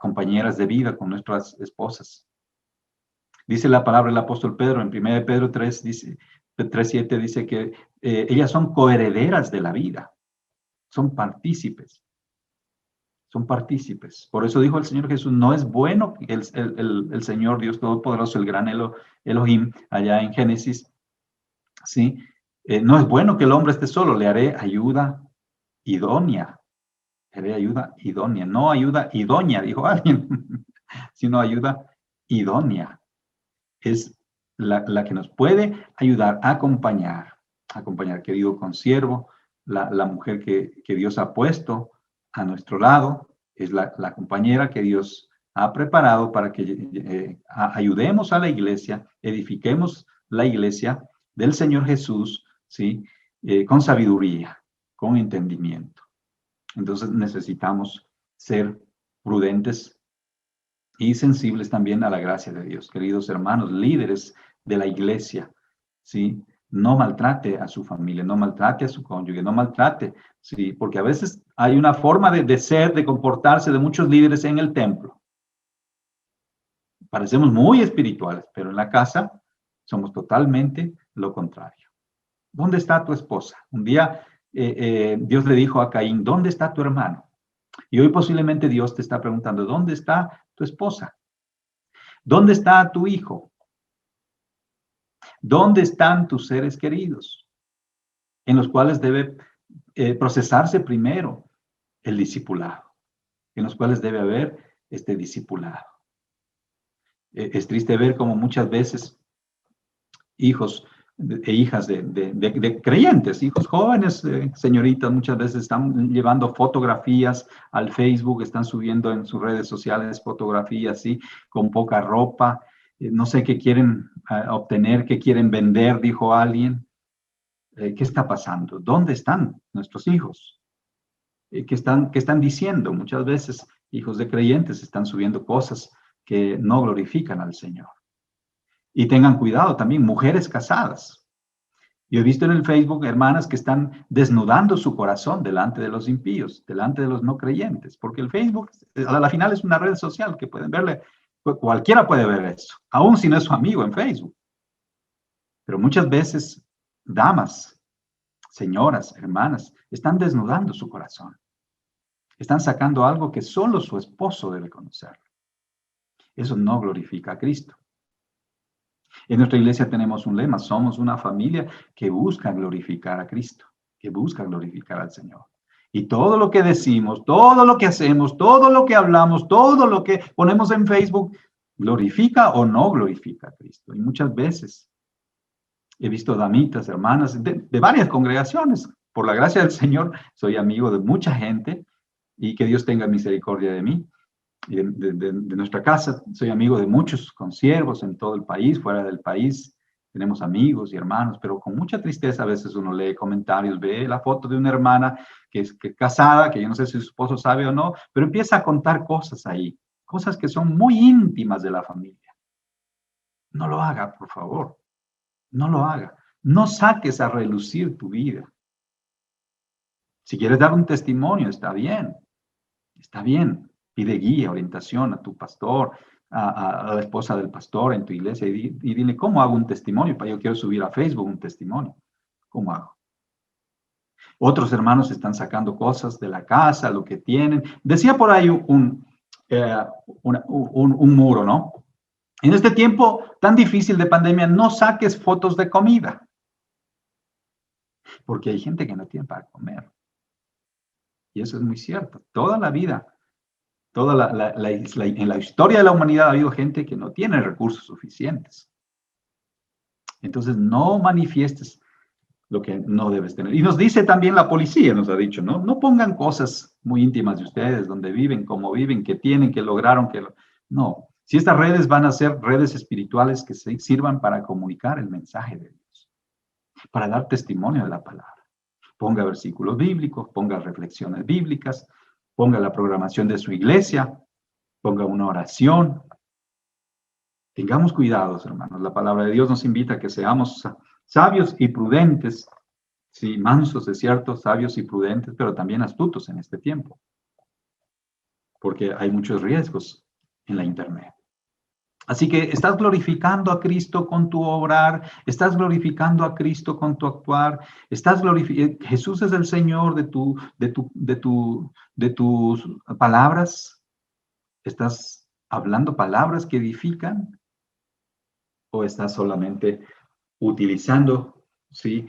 compañeras de vida, con nuestras esposas. Dice la palabra del apóstol Pedro en 1 Pedro 3, dice, 3:7 dice que ellas son coherederas de la vida, son partícipes. Son partícipes. Por eso dijo el Señor Jesús, no es bueno el Señor Dios Todopoderoso, el gran Elohim, allá en Génesis, ¿sí? No es bueno que el hombre esté solo, le haré ayuda idónea. Le haré ayuda idónea, no ayuda idónea, dijo alguien, sino ayuda idónea. Es la que nos puede ayudar a acompañar, querido consiervo, la mujer que Dios ha puesto a nuestro lado, es la compañera que Dios ha preparado para que ayudemos a la iglesia, edifiquemos la iglesia del Señor Jesús, ¿sí? Con sabiduría, con entendimiento. Entonces necesitamos ser prudentes y sensibles también a la gracia de Dios. Queridos hermanos, líderes de la iglesia, ¿sí? No maltrate a su familia, no maltrate a su cónyuge, no maltrate, ¿sí? Porque a veces hay una forma de ser, de comportarse de muchos líderes en el templo. Parecemos muy espirituales, pero en la casa somos totalmente lo contrario. ¿Dónde está tu esposa? Un día Dios le dijo a Caín, ¿dónde está tu hermano? Y hoy posiblemente Dios te está preguntando, ¿dónde está tu esposa? ¿Dónde está tu hijo? ¿Dónde están tus seres queridos? En los cuales debe procesarse primero el discipulado, en los cuales debe haber este discipulado. Es triste ver cómo muchas veces hijos e hijas de creyentes, hijos jóvenes, señoritas, muchas veces están llevando fotografías al Facebook, están subiendo en sus redes sociales fotografías, ¿sí? Con poca ropa, no sé qué quieren obtener, qué quieren vender, dijo alguien. ¿Qué está pasando? ¿Dónde están nuestros hijos? ¿Qué están diciendo? Muchas veces hijos de creyentes están subiendo cosas que no glorifican al Señor. Y tengan cuidado también, mujeres casadas. Yo he visto en el Facebook hermanas que están desnudando su corazón delante de los impíos, delante de los no creyentes, porque el Facebook a la final es una red social que pueden verle, cualquiera puede ver eso, aun si no es su amigo en Facebook. Pero muchas veces damas, señoras, hermanas, están desnudando su corazón. Están sacando algo que solo su esposo debe conocer. Eso no glorifica a Cristo. En nuestra iglesia tenemos un lema, somos una familia que busca glorificar a Cristo, que busca glorificar al Señor. Y todo lo que decimos, todo lo que hacemos, todo lo que hablamos, todo lo que ponemos en Facebook, glorifica o no glorifica a Cristo. Y muchas veces he visto damitas, hermanas de varias congregaciones. Por la gracia del Señor, soy amigo de mucha gente y que Dios tenga misericordia de mí. De nuestra casa. Soy amigo de muchos consiervos en todo el país, fuera del país. Tenemos amigos y hermanos, pero con mucha tristeza a veces uno lee comentarios, ve la foto de una hermana que es casada, que yo no sé si su esposo sabe o no, pero empieza a contar cosas ahí, cosas que son muy íntimas de la familia. No lo haga, por favor. No lo haga. No saques a relucir tu vida. Si quieres dar un testimonio, está bien. Está bien. Pide guía, orientación a tu pastor, a la esposa del pastor en tu iglesia y dile, ¿cómo hago un testimonio? Yo quiero subir a Facebook un testimonio. ¿Cómo hago? Otros hermanos están sacando cosas de la casa, lo que tienen. Decía por ahí un muro, ¿no? En este tiempo tan difícil de pandemia, no saques fotos de comida. Porque hay gente que no tiene para comer. Y eso es muy cierto. Toda la vida. En la historia de la humanidad ha habido gente que no tiene recursos suficientes. Entonces, no manifiestes lo que no debes tener. Y nos dice también la policía, nos ha dicho, ¿no? No pongan cosas muy íntimas de ustedes, donde viven, cómo viven, qué tienen, qué lograron, No. Si estas redes van a ser redes espirituales que sirvan para comunicar el mensaje de Dios, para dar testimonio de la palabra. Ponga versículos bíblicos, ponga reflexiones bíblicas, ponga la programación de su iglesia, ponga una oración. Tengamos cuidados, hermanos. La palabra de Dios nos invita a que seamos sabios y prudentes, sí, mansos, es cierto, sabios y prudentes, pero también astutos en este tiempo, porque hay muchos riesgos en la internet. Así que estás glorificando a Cristo con tu obrar, estás glorificando a Cristo con tu actuar, Jesús es el Señor de tus palabras. ¿Estás hablando palabras que edifican? ¿O estás solamente utilizando, sí,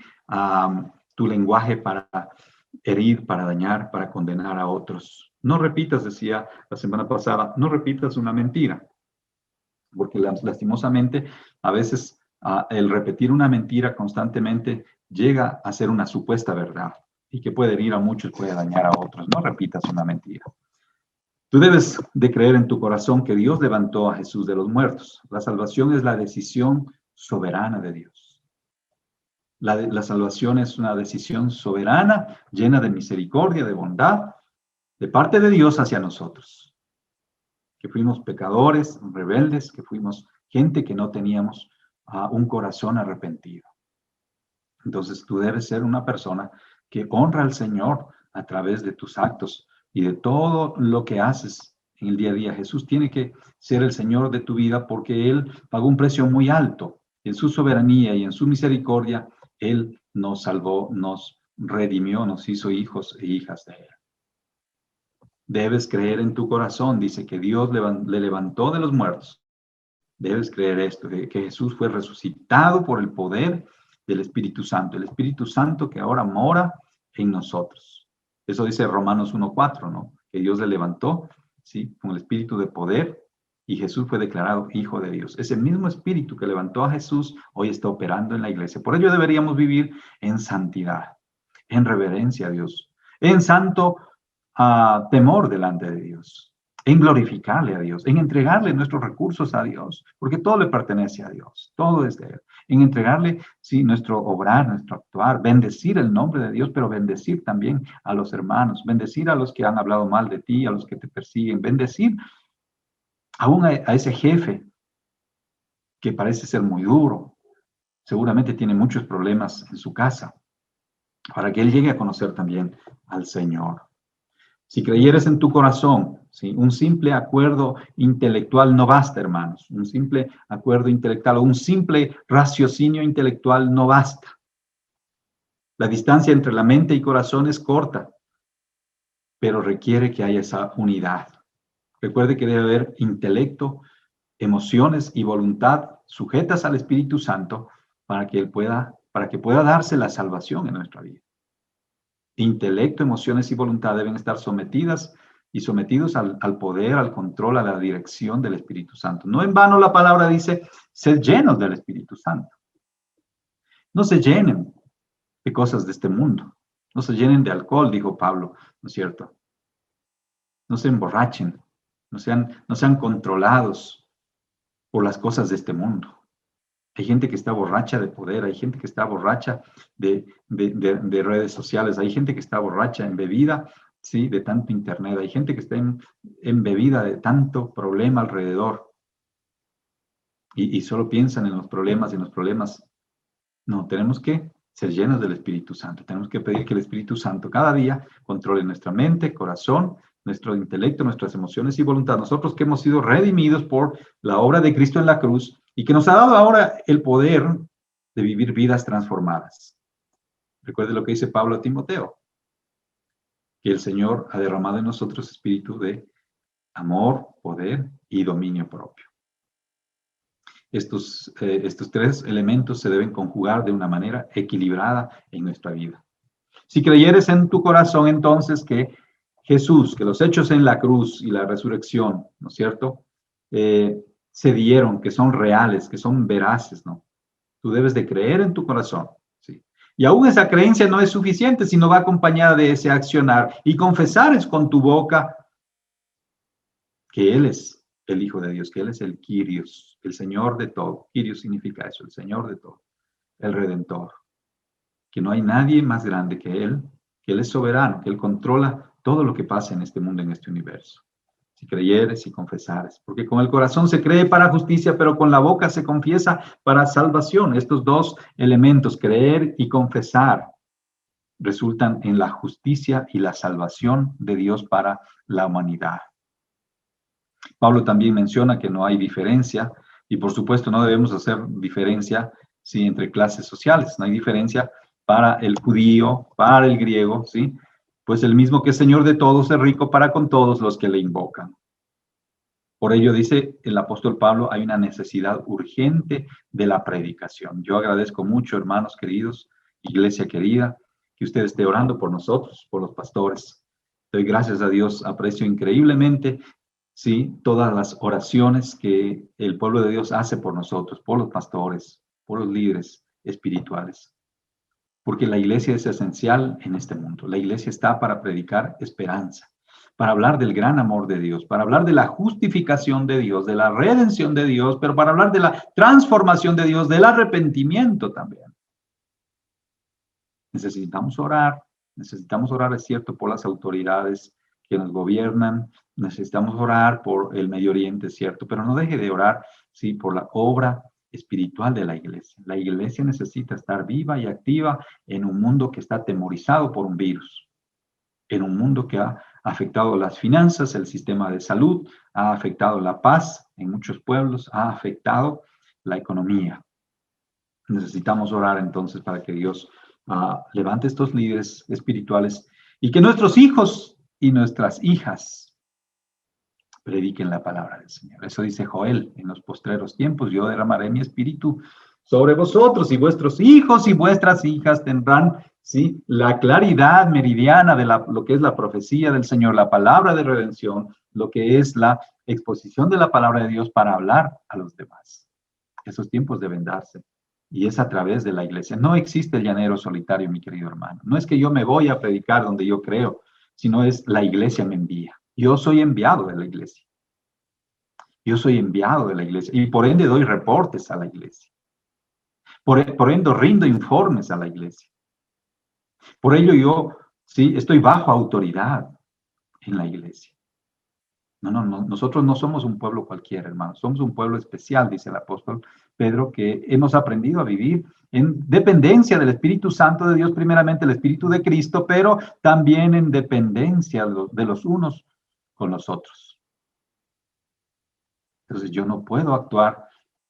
tu lenguaje para herir, para dañar, para condenar a otros? No repitas, decía la semana pasada, no repitas una mentira. Porque lastimosamente a veces el repetir una mentira constantemente llega a ser una supuesta verdad y que puede herir a muchos, puede dañar a otros. No repitas una mentira. Tú debes de creer en tu corazón que Dios levantó a Jesús de los muertos. La salvación es la decisión soberana de Dios. La salvación es una decisión soberana, llena de misericordia, de bondad, de parte de Dios hacia nosotros, que fuimos pecadores, rebeldes, que fuimos gente que no teníamos un corazón arrepentido. Entonces tú debes ser una persona que honra al Señor a través de tus actos y de todo lo que haces en el día a día. Jesús tiene que ser el Señor de tu vida porque Él pagó un precio muy alto. En su soberanía y en su misericordia, Él nos salvó, nos redimió, nos hizo hijos e hijas de Él. Debes creer en tu corazón, dice que Dios le levantó de los muertos. Debes creer esto, que Jesús fue resucitado por el poder del Espíritu Santo, el Espíritu Santo que ahora mora en nosotros. Eso dice Romanos 1:4, ¿no? Que Dios le levantó, ¿sí? Con el Espíritu de poder y Jesús fue declarado Hijo de Dios. Ese mismo Espíritu que levantó a Jesús hoy está operando en la iglesia. Por ello deberíamos vivir en santidad, en reverencia a Dios, en santo temor delante de Dios, en glorificarle a Dios, en entregarle nuestros recursos a Dios, porque todo le pertenece a Dios, todo es de Él. En entregarle, sí, nuestro obrar, nuestro actuar, bendecir el nombre de Dios, pero bendecir también a los hermanos, bendecir a los que han hablado mal de ti, a los que te persiguen, bendecir aún a ese jefe que parece ser muy duro, seguramente tiene muchos problemas en su casa, para que él llegue a conocer también al Señor. Si creyeres en tu corazón, ¿sí? Un simple acuerdo intelectual no basta, hermanos. Un simple acuerdo intelectual o un simple raciocinio intelectual no basta. La distancia entre la mente y corazón es corta, pero requiere que haya esa unidad. Recuerde que debe haber intelecto, emociones y voluntad sujetas al Espíritu Santo para que pueda darse la salvación en nuestra vida. Intelecto, emociones y voluntad deben estar sometidas y sometidos al poder, al control, a la dirección del Espíritu Santo. No en vano la palabra dice, sed llenos del Espíritu Santo. No se llenen de cosas de este mundo. No se llenen de alcohol, dijo Pablo, ¿no es cierto? No se emborrachen, no sean controlados por las cosas de este mundo. Hay gente que está borracha de poder, hay gente que está borracha de redes sociales, hay gente que está borracha en bebida, sí, de tanto internet, hay gente que está en bebida de tanto problema alrededor y solo piensan en los problemas. No, tenemos que ser llenos del Espíritu Santo, tenemos que pedir que el Espíritu Santo cada día controle nuestra mente, corazón, nuestro intelecto, nuestras emociones y voluntad. Nosotros que hemos sido redimidos por la obra de Cristo en la cruz y que nos ha dado ahora el poder de vivir vidas transformadas. Recuerde lo que dice Pablo a Timoteo, que el Señor ha derramado en nosotros espíritu de amor, poder y dominio propio. Estos tres elementos se deben conjugar de una manera equilibrada en nuestra vida. Si creyeres en tu corazón, entonces, que Jesús, que los hechos en la cruz y la resurrección, ¿no es cierto?, se dieron, que son reales, que son veraces, ¿no? Tú debes de creer en tu corazón, ¿sí? Y aún esa creencia no es suficiente, sino va acompañada de ese accionar y confesar es con tu boca que Él es el Hijo de Dios, que Él es el Kyrios, el Señor de todo. Kyrios significa eso, el Señor de todo, el Redentor. Que no hay nadie más grande que Él es soberano, que Él controla todo lo que pasa en este mundo, en este universo. Si creyeres y confesares, porque con el corazón se cree para justicia, pero con la boca se confiesa para salvación. Estos dos elementos, creer y confesar, resultan en la justicia y la salvación de Dios para la humanidad. Pablo también menciona que no hay diferencia, y por supuesto no debemos hacer diferencia, sí, entre clases sociales. No hay diferencia para el judío, para el griego, ¿sí? Pues el mismo que es Señor de todos es rico para con todos los que le invocan. Por ello dice el apóstol Pablo, hay una necesidad urgente de la predicación. Yo agradezco mucho, hermanos queridos, iglesia querida, que usted esté orando por nosotros, por los pastores. Doy gracias a Dios, aprecio increíblemente, sí, todas las oraciones que el pueblo de Dios hace por nosotros, por los pastores, por los líderes espirituales. Porque la iglesia es esencial en este mundo. La iglesia está para predicar esperanza, para hablar del gran amor de Dios, para hablar de la justificación de Dios, de la redención de Dios, pero para hablar de la transformación de Dios, del arrepentimiento también. Necesitamos orar, es cierto, por las autoridades que nos gobiernan, necesitamos orar por el Medio Oriente, es cierto, pero no deje de orar, sí, por la obra espiritual de la iglesia. La iglesia necesita estar viva y activa en un mundo que está atemorizado por un virus, en un mundo que ha afectado las finanzas, el sistema de salud, ha afectado la paz en muchos pueblos, ha afectado la economía. Necesitamos orar entonces para que Dios levante estos líderes espirituales y que nuestros hijos y nuestras hijas prediquen la palabra del Señor. Eso dice Joel: en los postreros tiempos yo derramaré mi espíritu sobre vosotros, y vuestros hijos y vuestras hijas tendrán, ¿sí?, la claridad meridiana de lo que es la profecía del Señor, la palabra de redención, lo que es la exposición de la palabra de Dios para hablar a los demás. Esos tiempos deben darse. Y es a través de la iglesia. No existe el llanero solitario, mi querido hermano. No es que yo me voy a predicar donde yo creo, sino es la iglesia me envía. Yo soy enviado de la iglesia. Yo soy enviado de la iglesia y por ende doy reportes a la iglesia. Por ende rindo informes a la iglesia. Por ello yo, sí, estoy bajo autoridad en la iglesia. No, nosotros no somos un pueblo cualquiera, hermano. Somos un pueblo especial, dice el apóstol Pedro, que hemos aprendido a vivir en dependencia del Espíritu Santo de Dios, primeramente el Espíritu de Cristo, pero también en dependencia de los unos con los otros. Entonces yo no puedo actuar,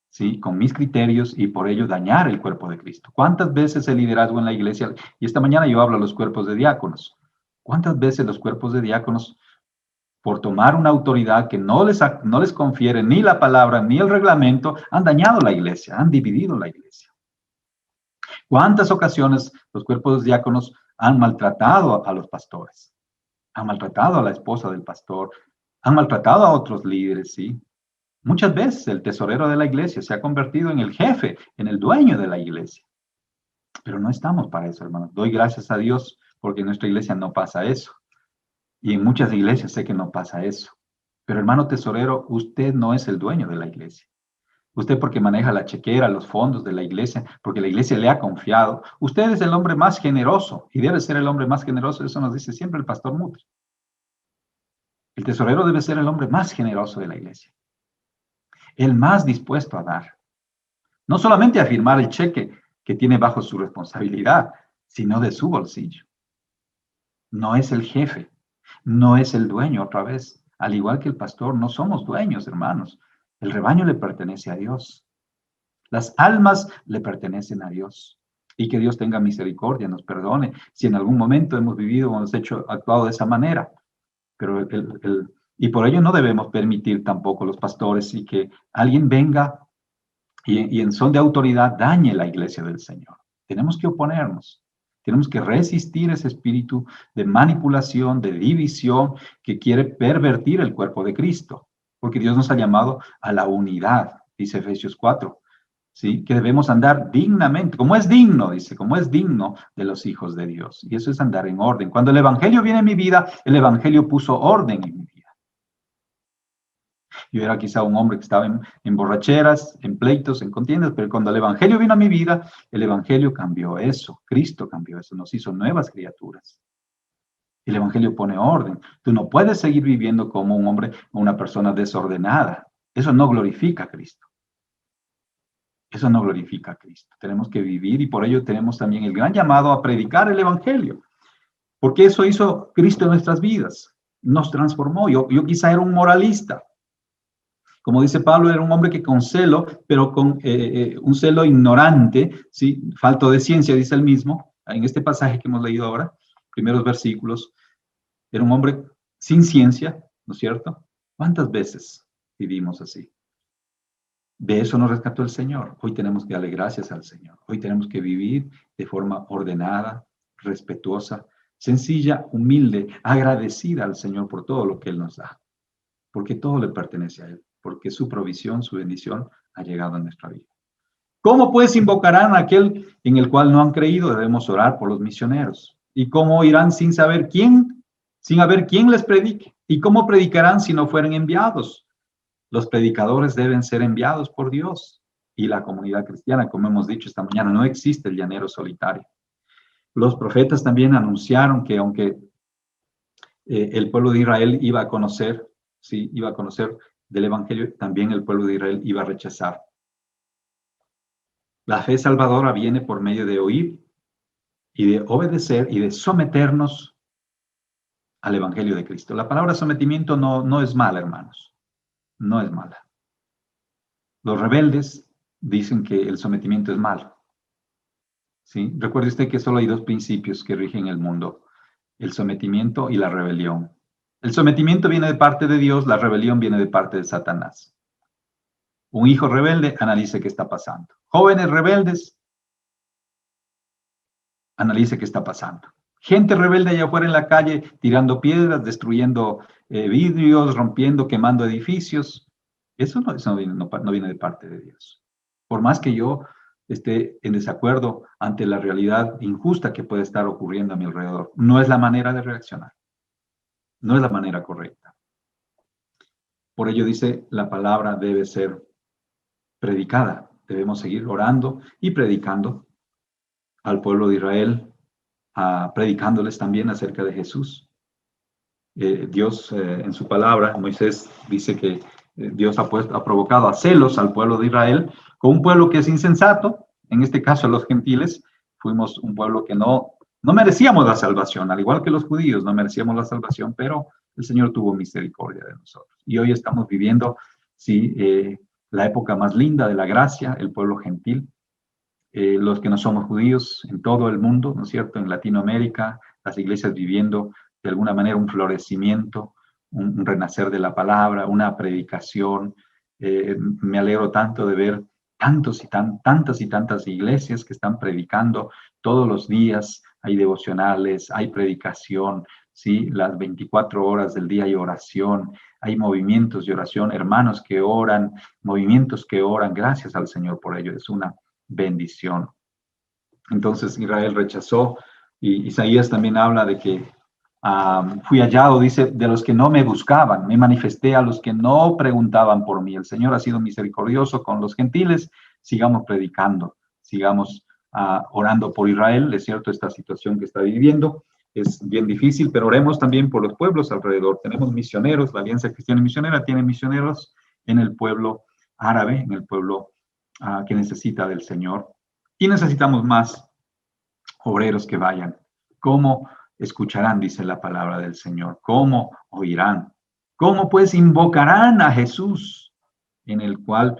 ¿sí?, con mis criterios y por ello dañar el cuerpo de Cristo. ¿Cuántas veces el liderazgo en la iglesia, y esta mañana yo hablo a los cuerpos de diáconos, cuántas veces los cuerpos de diáconos, por tomar una autoridad que no les confiere ni la palabra ni el reglamento, han dañado la iglesia, han dividido la iglesia? ¿Cuántas ocasiones los cuerpos diáconos han maltratado a los pastores? Han maltratado a la esposa del pastor, han maltratado a otros líderes, ¿sí? Muchas veces el tesorero de la iglesia se ha convertido en el jefe, en el dueño de la iglesia. Pero no estamos para eso, hermanos. Doy gracias a Dios porque en nuestra iglesia no pasa eso. Y en muchas iglesias sé que no pasa eso. Pero hermano tesorero, usted no es el dueño de la iglesia. Usted, porque maneja la chequera, los fondos de la iglesia, porque la iglesia le ha confiado. Usted es el hombre más generoso y debe ser el hombre más generoso. Eso nos dice siempre el pastor Mutter. El tesorero debe ser el hombre más generoso de la iglesia. El más dispuesto a dar. No solamente a firmar el cheque que tiene bajo su responsabilidad, sino de su bolsillo. No es el jefe. No es el dueño otra vez. Al igual que el pastor, no somos dueños, hermanos. El rebaño le pertenece a Dios. Las almas le pertenecen a Dios. Y que Dios tenga misericordia, nos perdone si en algún momento hemos vivido o hemos actuado de esa manera. Pero y por ello no debemos permitir tampoco los pastores y que alguien venga y en son de autoridad dañe la iglesia del Señor. Tenemos que oponernos. Tenemos que resistir ese espíritu de manipulación, de división que quiere pervertir el cuerpo de Cristo. Porque Dios nos ha llamado a la unidad, dice Efesios 4. ¿Sí? Que debemos andar dignamente, como es digno, dice, como es digno de los hijos de Dios. Y eso es andar en orden. Cuando el evangelio viene en mi vida, el evangelio puso orden en mi vida. Yo era quizá un hombre que estaba en borracheras, en pleitos, en contiendas, pero cuando el evangelio vino a mi vida, el evangelio cambió eso. Cristo cambió eso, nos hizo nuevas criaturas. El evangelio pone orden. Tú no puedes seguir viviendo como un hombre o una persona desordenada. Eso no glorifica a Cristo. Eso no glorifica a Cristo. Tenemos que vivir y por ello tenemos también el gran llamado a predicar el evangelio. Porque eso hizo Cristo en nuestras vidas. Nos transformó. Yo quizá era un moralista. Como dice Pablo, era un hombre que con celo, pero con un celo ignorante, ¿sí? Falto de ciencia, dice él mismo, en este pasaje que hemos leído ahora, primeros versículos, era un hombre sin ciencia, ¿no es cierto? ¿Cuántas veces vivimos así? De eso nos rescató el Señor. Hoy tenemos que darle gracias al Señor. Hoy tenemos que vivir de forma ordenada, respetuosa, sencilla, humilde, agradecida al Señor por todo lo que Él nos da. Porque todo le pertenece a Él. Porque su provisión, su bendición ha llegado a nuestra vida. ¿Cómo pues invocarán a aquel en el cual no han creído? Debemos orar por los misioneros. ¿Y cómo irán sin haber quién les predique? ¿Y cómo predicarán si no fueren enviados? Los predicadores deben ser enviados por Dios. Y la comunidad cristiana, como hemos dicho esta mañana, no existe el llanero solitario. Los profetas también anunciaron que aunque el pueblo de Israel iba a conocer, sí, iba a conocer del Evangelio, también el pueblo de Israel iba a rechazar. La fe salvadora viene por medio de oír y de obedecer y de someternos al Evangelio de Cristo. La palabra sometimiento no es mala, hermanos, no es mala. Los rebeldes dicen que el sometimiento es malo. ¿Sí? Recuerde usted que solo hay dos principios que rigen el mundo: el sometimiento y la rebelión. El sometimiento viene de parte de Dios, la rebelión viene de parte de Satanás. Un hijo rebelde analice qué está pasando. Jóvenes rebeldes, analice qué está pasando. Gente rebelde allá afuera en la calle, tirando piedras, destruyendo vidrios, rompiendo, quemando edificios. Eso no viene de parte de Dios. Por más que yo esté en desacuerdo ante la realidad injusta que puede estar ocurriendo a mi alrededor, no es la manera de reaccionar. No es la manera correcta. Por ello dice, la palabra debe ser predicada. Debemos seguir orando y predicando al pueblo de Israel, predicándoles también acerca de Jesús. Dios en su palabra, Moisés dice que Dios ha provocado a celos al pueblo de Israel, con un pueblo que es insensato, en este caso los gentiles. Fuimos un pueblo que no merecíamos la salvación, al igual que los judíos, no merecíamos la salvación, pero el Señor tuvo misericordia de nosotros. Y hoy estamos viviendo, sí, la época más linda de la gracia, el pueblo gentil, los que no somos judíos en todo el mundo, ¿no es cierto? En Latinoamérica, las iglesias viviendo de alguna manera un florecimiento, un renacer de la palabra, una predicación. Me alegro tanto de ver tantas y tantas iglesias que están predicando todos los días. Hay devocionales, hay predicación, ¿sí? Las 24 horas del día hay oración, hay movimientos de oración, hermanos que oran, movimientos que oran. Gracias al Señor por ello. Es una bendición. Entonces Israel rechazó, y Isaías también habla de que fui hallado, dice, de los que no me buscaban, me manifesté a los que no preguntaban por mí. El Señor ha sido misericordioso con los gentiles. Sigamos predicando, sigamos orando por Israel. Es cierto, esta situación que está viviendo es bien difícil, pero oremos también por los pueblos alrededor. Tenemos misioneros, la Alianza Cristiana y Misionera tiene misioneros en el pueblo árabe, en el pueblo que necesita del Señor. Y necesitamos más obreros que vayan. ¿Cómo escucharán? Dice la palabra del Señor. ¿Cómo oirán? ¿Cómo pues invocarán a Jesús en el cual,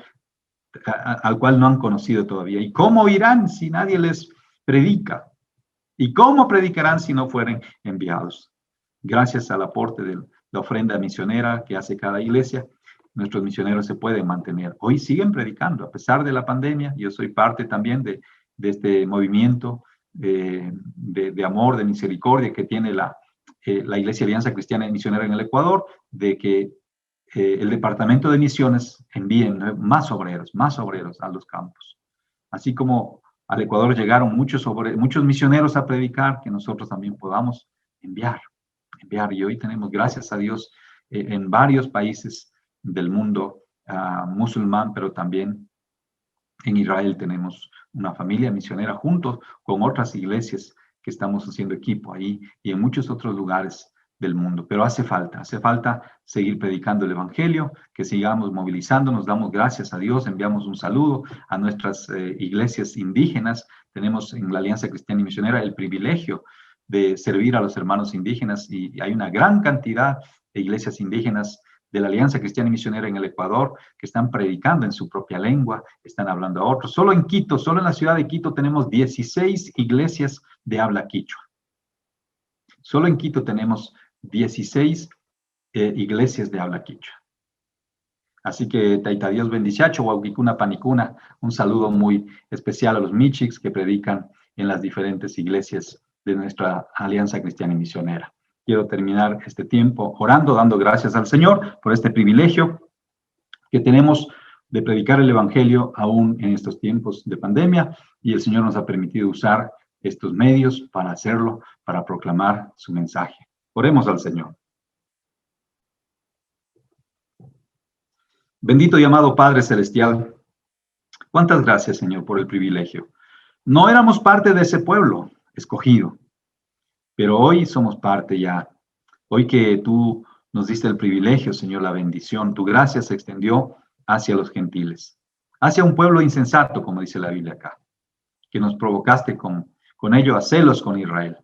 al cual no han conocido todavía? ¿Y cómo oirán si nadie les predica? ¿Y cómo predicarán si no fueren enviados? Gracias al aporte de la ofrenda misionera que hace cada iglesia, nuestros misioneros se pueden mantener. Hoy siguen predicando, a pesar de la pandemia. Yo soy parte también de este movimiento de amor, de misericordia que tiene la Iglesia Alianza Cristiana y Misionera en el Ecuador, de que el Departamento de Misiones envíen más obreros a los campos. Así como al Ecuador llegaron muchos misioneros a predicar, que nosotros también podamos enviar. Y hoy tenemos, gracias a Dios, en varios países del mundo musulmán, pero también en Israel tenemos una familia misionera junto con otras iglesias que estamos haciendo equipo ahí y en muchos otros lugares del mundo. Pero hace falta seguir predicando el Evangelio, que sigamos movilizándonos. Damos gracias a Dios, enviamos un saludo a nuestras iglesias indígenas. Tenemos en la Alianza Cristiana y Misionera el privilegio de servir a los hermanos indígenas y hay una gran cantidad de iglesias indígenas de la Alianza Cristiana y Misionera en el Ecuador que están predicando en su propia lengua, están hablando a otros. Solo en Quito, solo en la ciudad de Quito tenemos 16 iglesias de habla quichua. Solo en Quito tenemos 16 iglesias de habla quichua. Así que Taita Dios bendichacho, Huauquicuna Panicuna, un saludo muy especial a los Michiks que predican en las diferentes iglesias de nuestra Alianza Cristiana y Misionera. Quiero terminar este tiempo orando, dando gracias al Señor por este privilegio que tenemos de predicar el Evangelio aún en estos tiempos de pandemia, y el Señor nos ha permitido usar estos medios para hacerlo, para proclamar su mensaje. Oremos al Señor. Bendito y amado Padre Celestial, cuántas gracias, Señor, por el privilegio. No éramos parte de ese pueblo escogido, pero hoy somos parte ya. Hoy que tú nos diste el privilegio, Señor, la bendición, tu gracia se extendió hacia los gentiles, hacia un pueblo insensato, como dice la Biblia acá, que nos provocaste con ello a celos con Israel.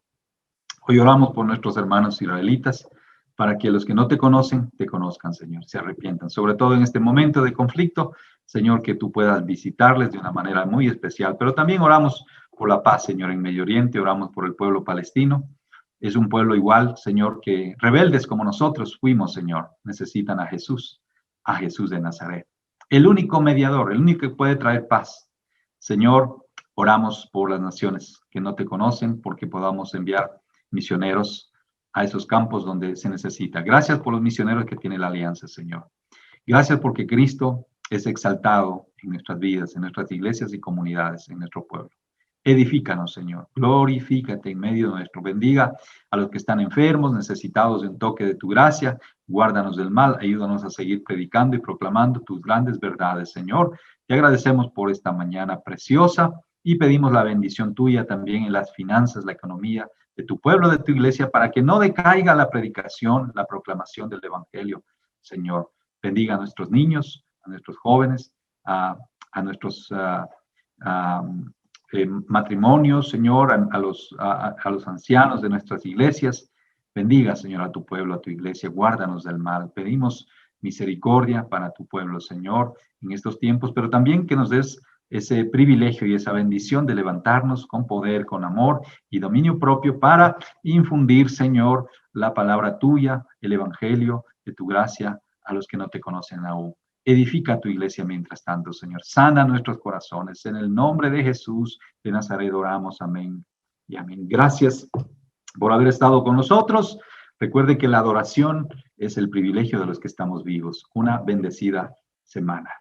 Hoy oramos por nuestros hermanos israelitas para que los que no te conozcan, Señor, se arrepientan. Sobre todo en este momento de conflicto, Señor, que tú puedas visitarles de una manera muy especial. Pero también oramos por la paz, Señor, en Medio Oriente, oramos por el pueblo palestino. Es un pueblo igual, Señor, que rebeldes como nosotros fuimos, Señor, necesitan a Jesús de Nazaret. El único mediador, el único que puede traer paz. Señor, oramos por las naciones que no te conocen, porque podamos enviar misioneros a esos campos donde se necesita. Gracias por los misioneros que tiene la alianza, Señor. Gracias porque Cristo es exaltado en nuestras vidas, en nuestras iglesias y comunidades, en nuestro pueblo. Edifícanos, Señor. Glorifícate en medio nuestro. Bendiga a los que están enfermos, necesitados de un toque de tu gracia. Guárdanos del mal. Ayúdanos a seguir predicando y proclamando tus grandes verdades, Señor. Te agradecemos por esta mañana preciosa y pedimos la bendición tuya también en las finanzas, la economía de tu pueblo, de tu iglesia, para que no decaiga la predicación, la proclamación del Evangelio, Señor. Bendiga a nuestros niños, a nuestros jóvenes, a nuestros matrimonios, Señor, a los ancianos de nuestras iglesias. Bendiga, Señor, a tu pueblo, a tu iglesia. Guárdanos del mal. Pedimos misericordia para tu pueblo, Señor, en estos tiempos, pero también que nos des ese privilegio y esa bendición de levantarnos con poder, con amor y dominio propio para infundir, Señor, la palabra tuya, el evangelio de tu gracia a los que no te conocen aún. Edifica tu iglesia mientras tanto, Señor. Sana nuestros corazones. En el nombre de Jesús de Nazaret oramos. Amén y amén. Gracias por haber estado con nosotros. Recuerde que la adoración es el privilegio de los que estamos vivos. Una bendecida semana.